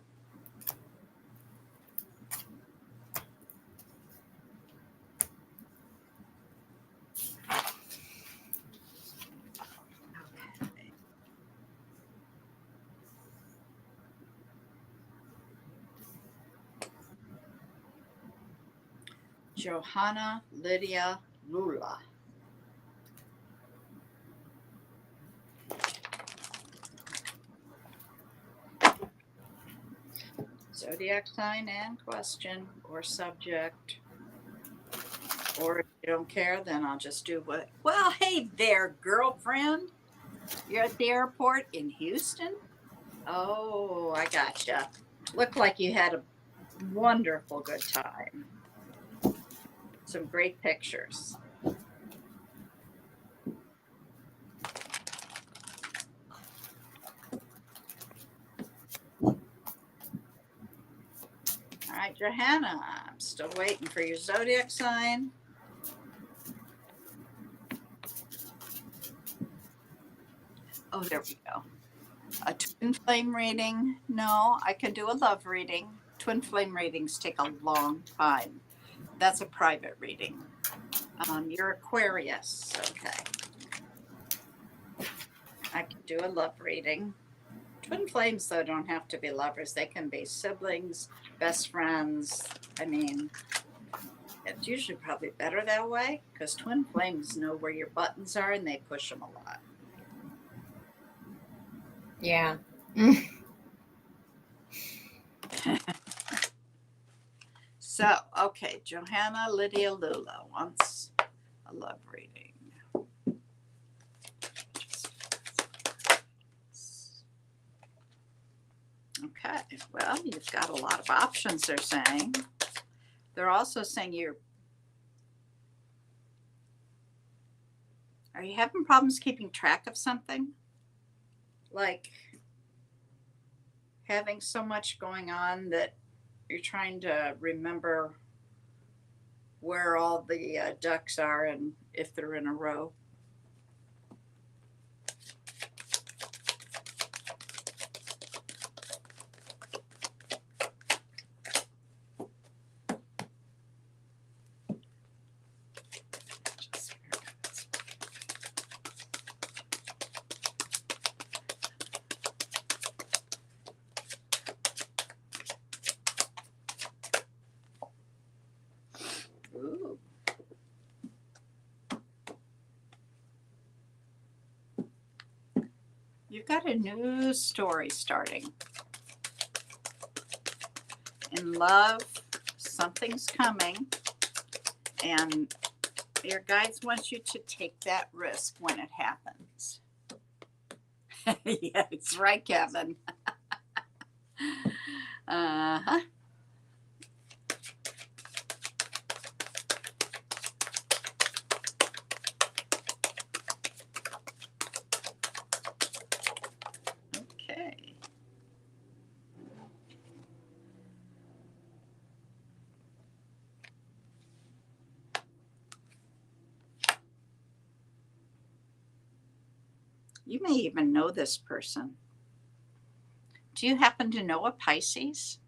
Okay. Johanna Lydia Lula. Zodiac sign and question or subject. Or if you don't care, then I'll just do what. Well, hey there, girlfriend. You're at the airport in Houston? Oh, I gotcha. Looked like you had a wonderful good time. Some great pictures. All right, Johanna, I'm still waiting for your zodiac sign. Oh, there we go. A twin flame reading. No, I can do a love reading. Twin flame readings take a long time. That's a private reading. You're Aquarius. Okay. I can do a love reading. Twin flames, though, don't have to be lovers. They can be siblings, best friends. I mean, it's usually probably better that way because twin flames know where your buttons are and they push them a lot. Yeah. So, okay, Johanna Lydia Lula wants a love reading. Okay, well, you've got a lot of options, they're saying. They're also saying are you having problems keeping track of something? Like having so much going on that you're trying to remember where all the ducks are and if they're in a row. You've got a new story starting. In love, something's coming, and your guides want you to take that risk when it happens. Yeah, it's right, Kevin. Uh-huh. Okay. You may even know this person. Do you happen to know a Pisces?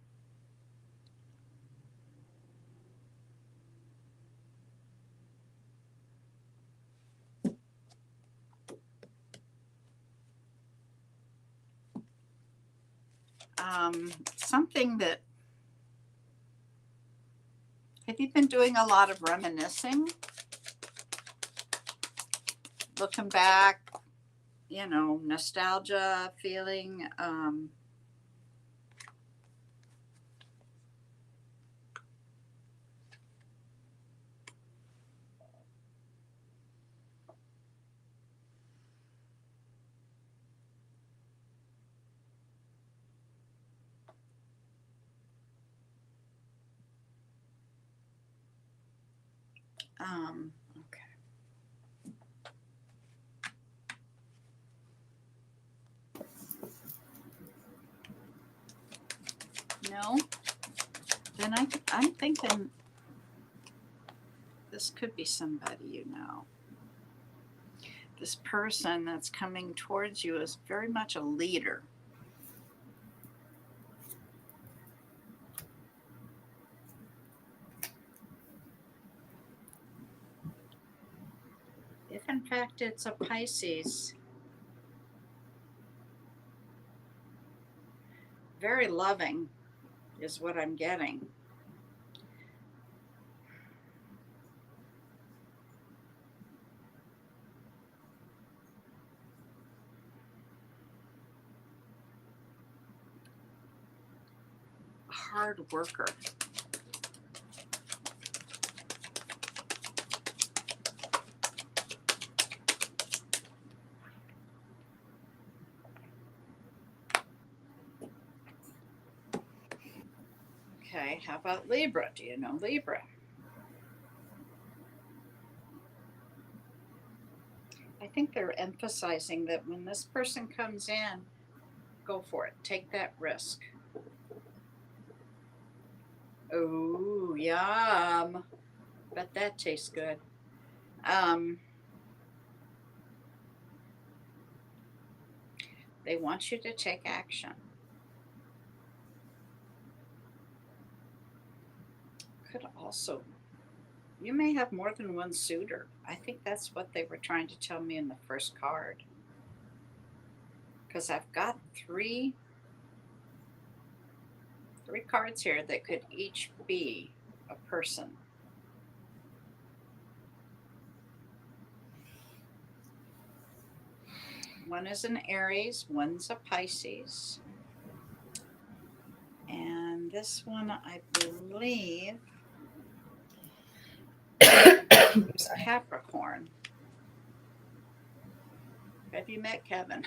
Something that, have you been doing a lot of reminiscing? Looking back, nostalgia, feeling, okay. No? Then I'm thinking this could be somebody you know. This person that's coming towards you is very much a leader. If in fact it's a Pisces, very loving is what I'm getting. Hard worker. Okay, how about Libra? Do you know Libra? I think they're emphasizing that when this person comes in, go for it. Take that risk. Oh, yum. Bet that tastes good. They want you to take action. Could also, you may have more than one suitor. I think that's what they were trying to tell me in the first card. Because I've got three cards here that could each be a person. One is an Aries, one's a Pisces. And this one, I believe, is Capricorn. Have you met Kevin?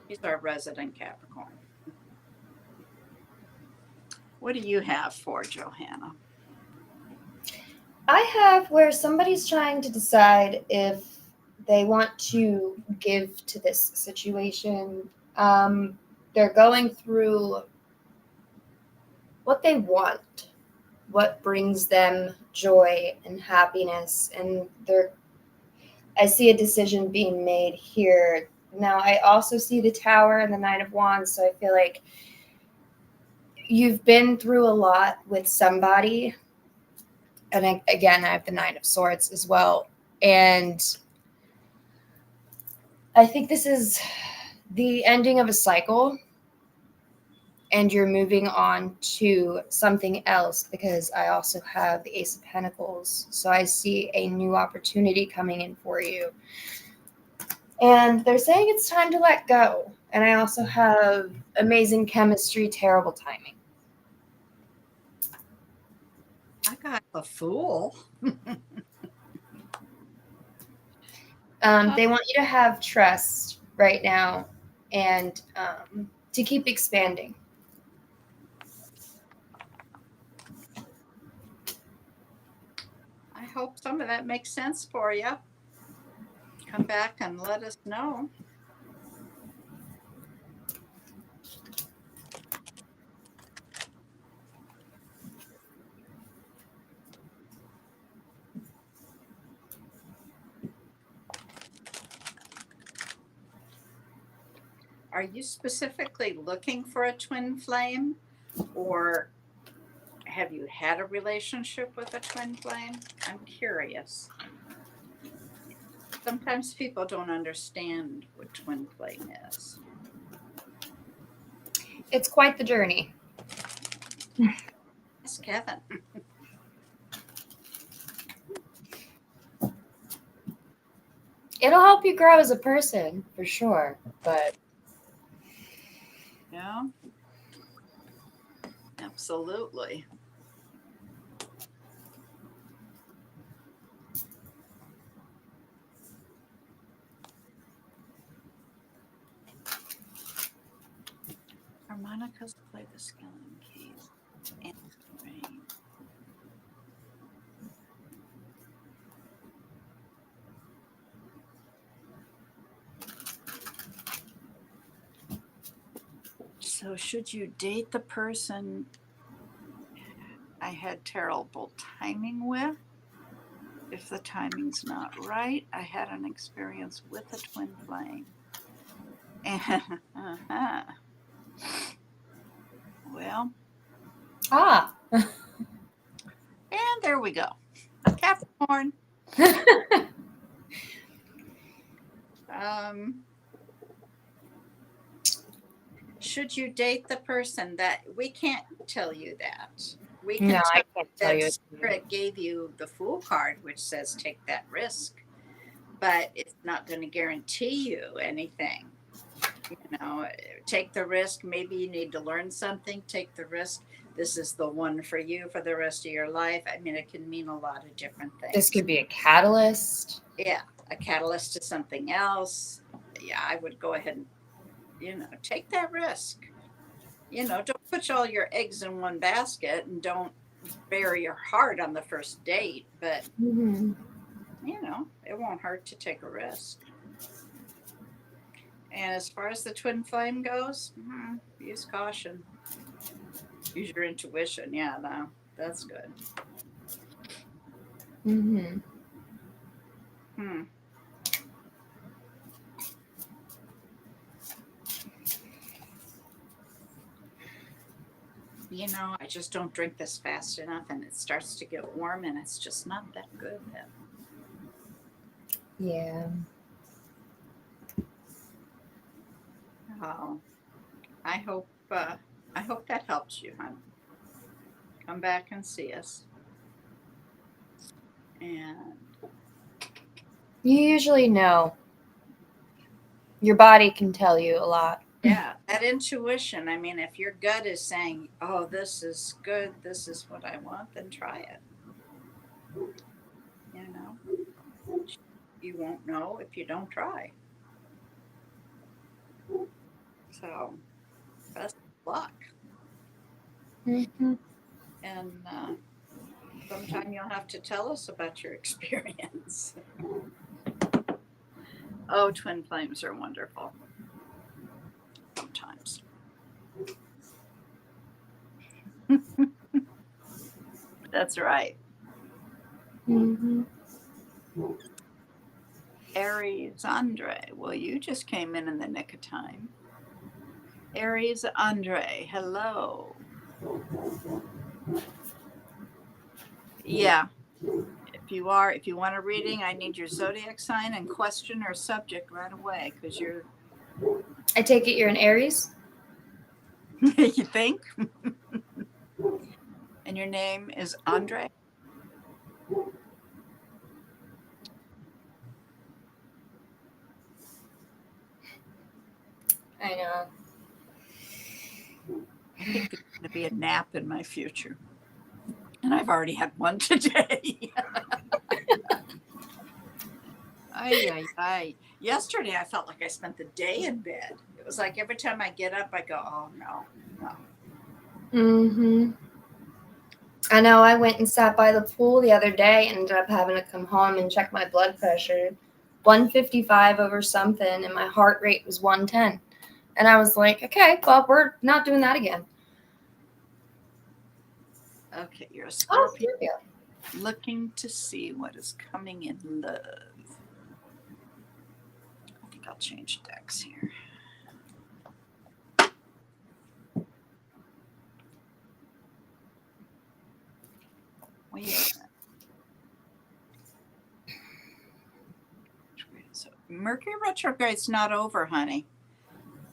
He's our resident Capricorn. What do you have for Johanna? I have where somebody's trying to decide if they want to give to this situation. They're going through what they want, what brings them joy and happiness, and I see a decision being made here. Now, I also see the Tower and the Knight of Wands, so I feel like you've been through a lot with somebody. And again, I have the Nine of Swords as well. And I think this is the ending of a cycle. And you're moving on to something else, because I also have the Ace of Pentacles. So I see a new opportunity coming in for you. And they're saying it's time to let go. And I also have amazing chemistry, terrible timing. I got a fool. They want you to have trust right now and to keep expanding. I hope some of that makes sense for you. Come back and let us know. Are you specifically looking for a twin flame, or have you had a relationship with a twin flame? I'm curious. Sometimes people don't understand what twin flame is. It's quite the journey. Yes, Kevin. It'll help you grow as a person for sure, but Yeah, absolutely. Harmonicas play the scaling keys and rain. So, should you date the person I had terrible timing with? If the timing's not right, I had an experience with a twin flame. And, well, and there we go. Capricorn. Should you date the person that we can't tell you that? We can no, I tell can't tell you. that Spirit gave you the Fool card, which says take that risk, but it's not going to guarantee you anything. You know, take the risk. Maybe you need to learn something. Take the risk. This is the one for you for the rest of your life. I mean, it can mean a lot of different things. This could be a catalyst. Yeah, a catalyst to something else. Yeah, I would go ahead and, take that risk. Don't put all your eggs in one basket and don't bury your heart on the first date, but, Mm-hmm. it won't hurt to take a risk. And as far as the twin flame goes, use caution. Use your intuition. Yeah, no, that's good. Mm-hmm. I just don't drink this fast enough and it starts to get warm and it's just not that good then. Yeah. Oh, I hope that helps you, hon. Come back and see us. And You usually know. Your body can tell you a lot. yeah, that intuition. I mean, if your gut is saying, "Oh, this is good. This is what I want," then try it. You won't know if you don't try. So, best of luck. Mm-hmm. And sometime you'll have to tell us about your experience. Oh, twin flames are wonderful. Sometimes. That's right. Mm-hmm. Aries Andre. Well, you just came in the nick of time. Aries Andre, hello. Yeah. If you want a reading, I need your zodiac sign and question or subject right away because you're. I take it you're an Aries? You think? And your name is Andre? Yeah. I think there's going to be a nap in my future. And I've already had one today. Ay, ay, ay. Yesterday, I felt like I spent the day in bed. It was like every time I get up, I go, oh, no, no. Mm-hmm. I know I went and sat by the pool the other day and ended up having to come home and check my blood pressure. 155 over something, and my heart rate was 110. And I was like, okay, well, we're not doing that again. Okay, you're a Oh, Scorpio Scorpio. looking to see what is coming in love. I think I'll change decks here. Wait a minute. So Mercury retrograde's not over, honey.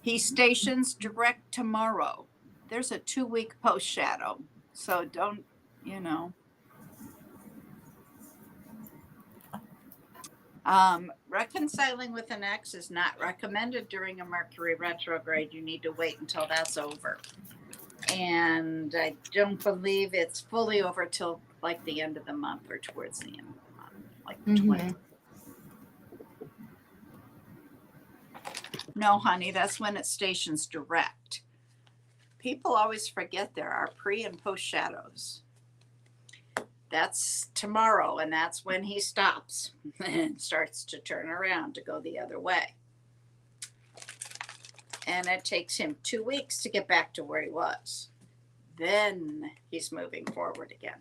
He stations direct tomorrow. There's a 2-week post shadow. So don't, you know. Reconciling with an ex is not recommended during a Mercury retrograde. You need to wait until that's over. And I don't believe it's fully over till like the end of the month or towards the end of the month, like the 20th. No, honey, that's when it stations direct. People always forget there are pre and post shadows. That's tomorrow, and that's when he stops and starts to turn around to go the other way. And it takes him 2 weeks to get back to where he was. Then he's moving forward again.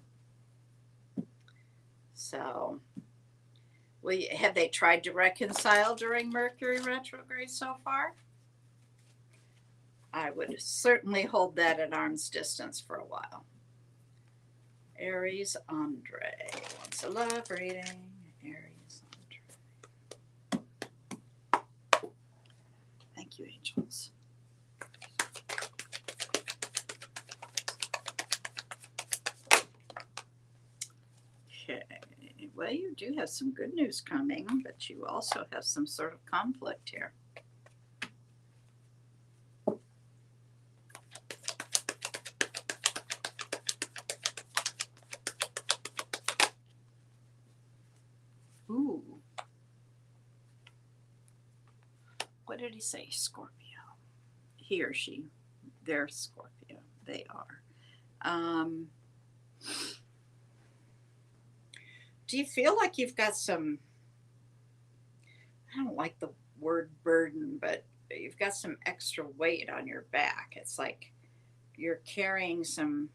So, have they tried to reconcile during Mercury retrograde so far? I would certainly hold that at arm's distance for a while. Aries Andre wants a love reading. Aries Andre. Thank you, angels. Okay. Well, you do have some good news coming, but you also have some sort of conflict here. Ooh. What did he say? Scorpio. He or she. They're Scorpio. They are. Do you feel like you've got some, I don't like the word burden, but you've got some extra weight on your back? It's like you're carrying some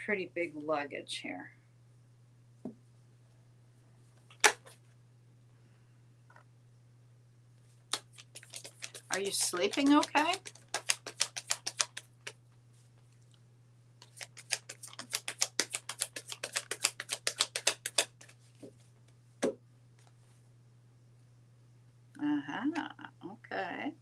pretty big luggage here. Are you sleeping okay? Okay.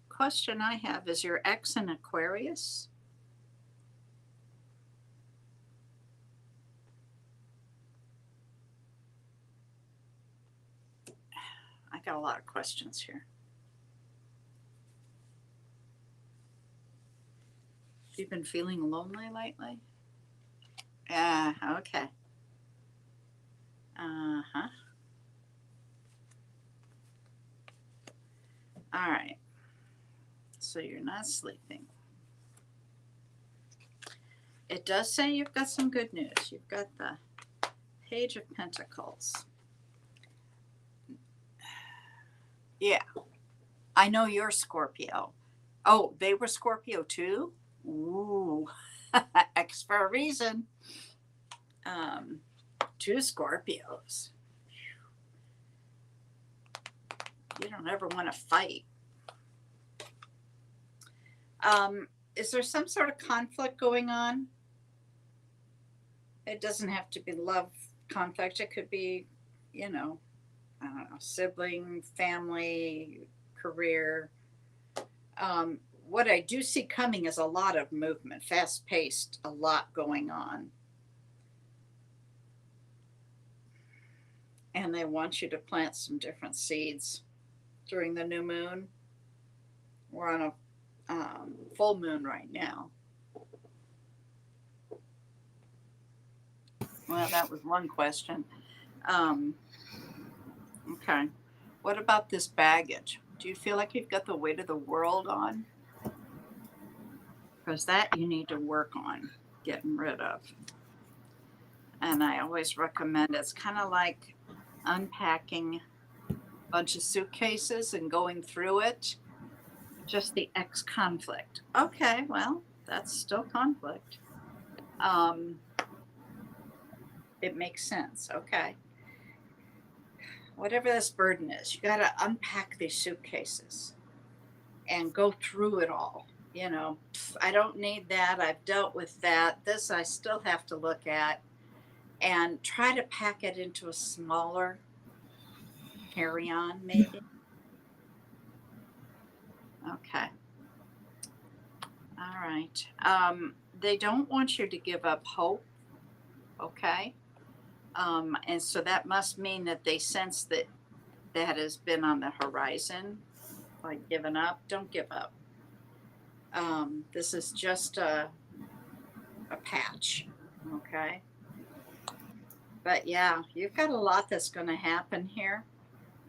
Question I have, is your ex an Aquarius? I got a lot of questions here. You've been feeling lonely lately? Yeah, okay. Uh-huh. All right. So you're not sleeping. It does say you've got some good news. You've got the Page of Pentacles. Yeah. I know you're Scorpio. Oh, they were Scorpio too? Ooh. X for a reason. 2 Scorpios. You don't ever want to fight. Is there some sort of conflict going on? It doesn't have to be love conflict. It could be, I don't know, sibling, family, career. What I do see coming is a lot of movement, fast paced, a lot going on. and they want you to plant some different seeds during the new moon. We're on a full moon right now. Well, that was one question. Okay. What about this baggage? Do you feel like you've got the weight of the world on? Because that you need to work on getting rid of. And I always recommend it's kind of like unpacking a bunch of suitcases and going through it. Just the conflict. Okay, well, that's still conflict. It makes sense. Okay. Whatever this burden is, you got to unpack these suitcases and go through it all. You know, I don't need that. I've dealt with that. This I still have to look at, and try to pack it into a smaller carry-on, maybe. Okay. All right. They don't want you to give up hope. Okay. And so that must mean that they sense that that has been on the horizon, like giving up. Don't give up. This is just a patch. Okay. But yeah, you've got a lot that's going to happen here,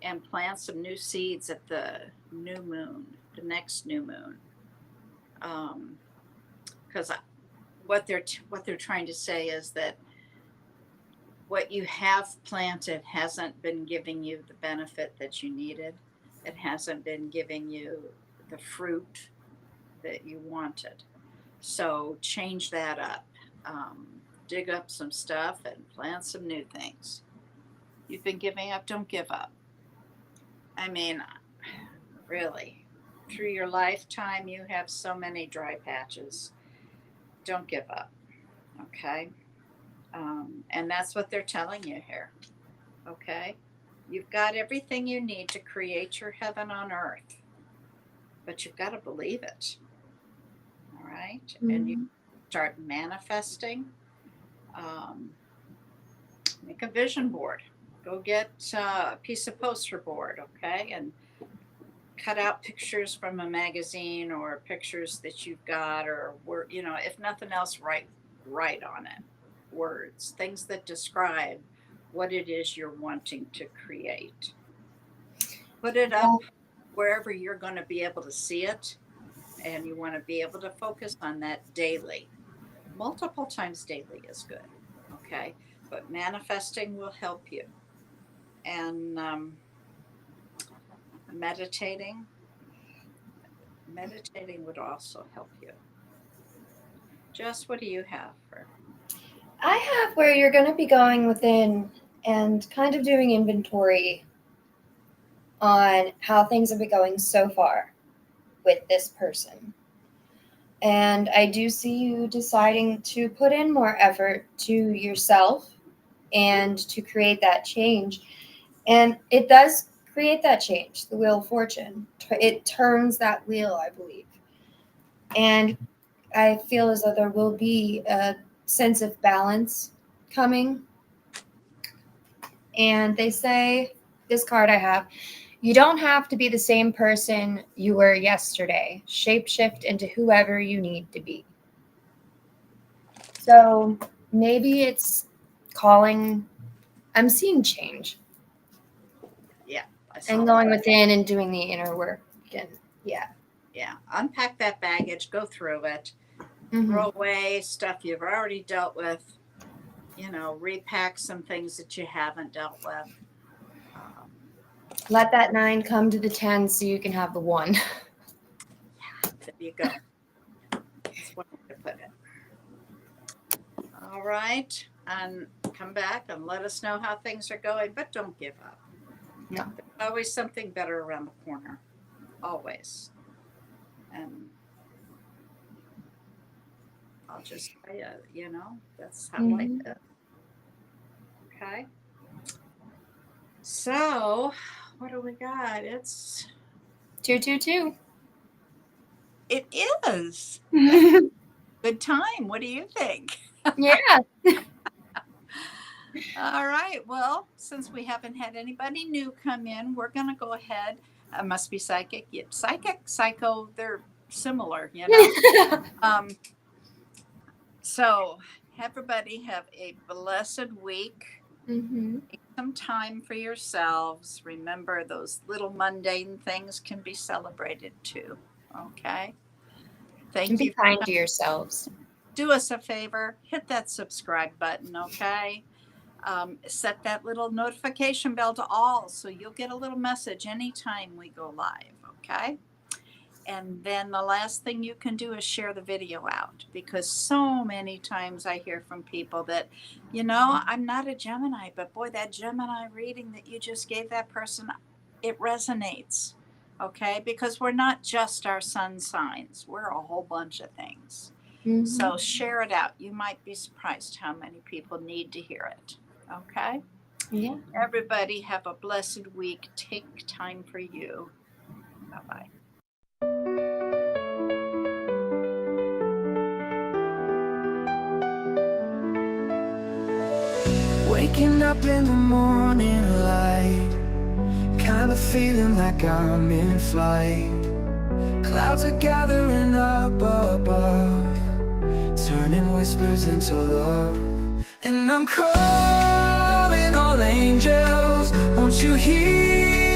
and plant some new seeds at the new moon, the next new moon. Because what they're trying to say is that what you have planted hasn't been giving you the benefit that you needed. It hasn't been giving you the fruit that you wanted. So change that up. Dig up some stuff and plant some new things. You've been giving up, don't give up. I mean, really, through your lifetime, you have so many dry patches. Don't give up, okay? And that's what they're telling you here, okay? You've got everything you need to create your heaven on earth, but you've got to believe it, all right? Mm-hmm. And you start manifesting. Make a vision board. Go get a piece of poster board, okay? And cut out pictures from a magazine or pictures that you've got, or you know, if nothing else, write on it. Words, things that describe what it is you're wanting to create. Put it up wherever you're going to be able to see it, and you want to be able to focus on that daily. Multiple times daily is good, okay? But manifesting will help you. And meditating would also help you. Jess, what do you have for? I have where you're going to be going within and kind of doing inventory on how things have been going so far with this person. And I do see you deciding to put in more effort to yourself and to create that change. And it does create that change, the Wheel of Fortune. It turns that wheel, I believe. And I feel as though there will be a sense of balance coming. And they say, this card I have, you don't have to be the same person you were yesterday. Shapeshift into whoever you need to be. So maybe it's calling, I'm seeing change. Yeah. And going within and doing the inner work. And yeah. Unpack that baggage, go through it, throw away stuff you've already dealt with, you know, repack some things that you haven't dealt with. Let that 9 come to the 10 so you can have the 1. Yeah, there you go. That's one way to put it. All right. And come back and let us know how things are going, but don't give up. No. There's always something better around the corner. Always. And I'll just tell you, you know, that's how life is. Okay. So, what do we got? It's 222. It is. Good time. What do you think? Yeah. All right. Well, since we haven't had anybody new come in, we're going to go ahead. Must be psychic. Yep. Psychic, psycho, they're similar, you know. So everybody have a blessed week. Mm-hmm. Take some time for yourselves. Remember, those little mundane things can be celebrated too. Okay. Thank And be you. kind to yourselves. Do us a favor, hit that subscribe button, okay? Set that little notification bell to all so you'll get a little message anytime we go live, okay? And then the last thing you can do is share the video out, because so many times I hear from people that, you know, I'm not a Gemini, but boy, that Gemini reading that you just gave that person, it resonates, okay? Because we're not just our sun signs, we're a whole bunch of things. Mhm. So share it out. You might be surprised how many people need to hear it. Okay? Yeah. Everybody have a blessed week. Take time for you. Bye-bye. Waking up in the morning light, kind of feeling like I'm in flight. Clouds are gathering up above, turning whispers into love. And I'm calling all angels, won't you hear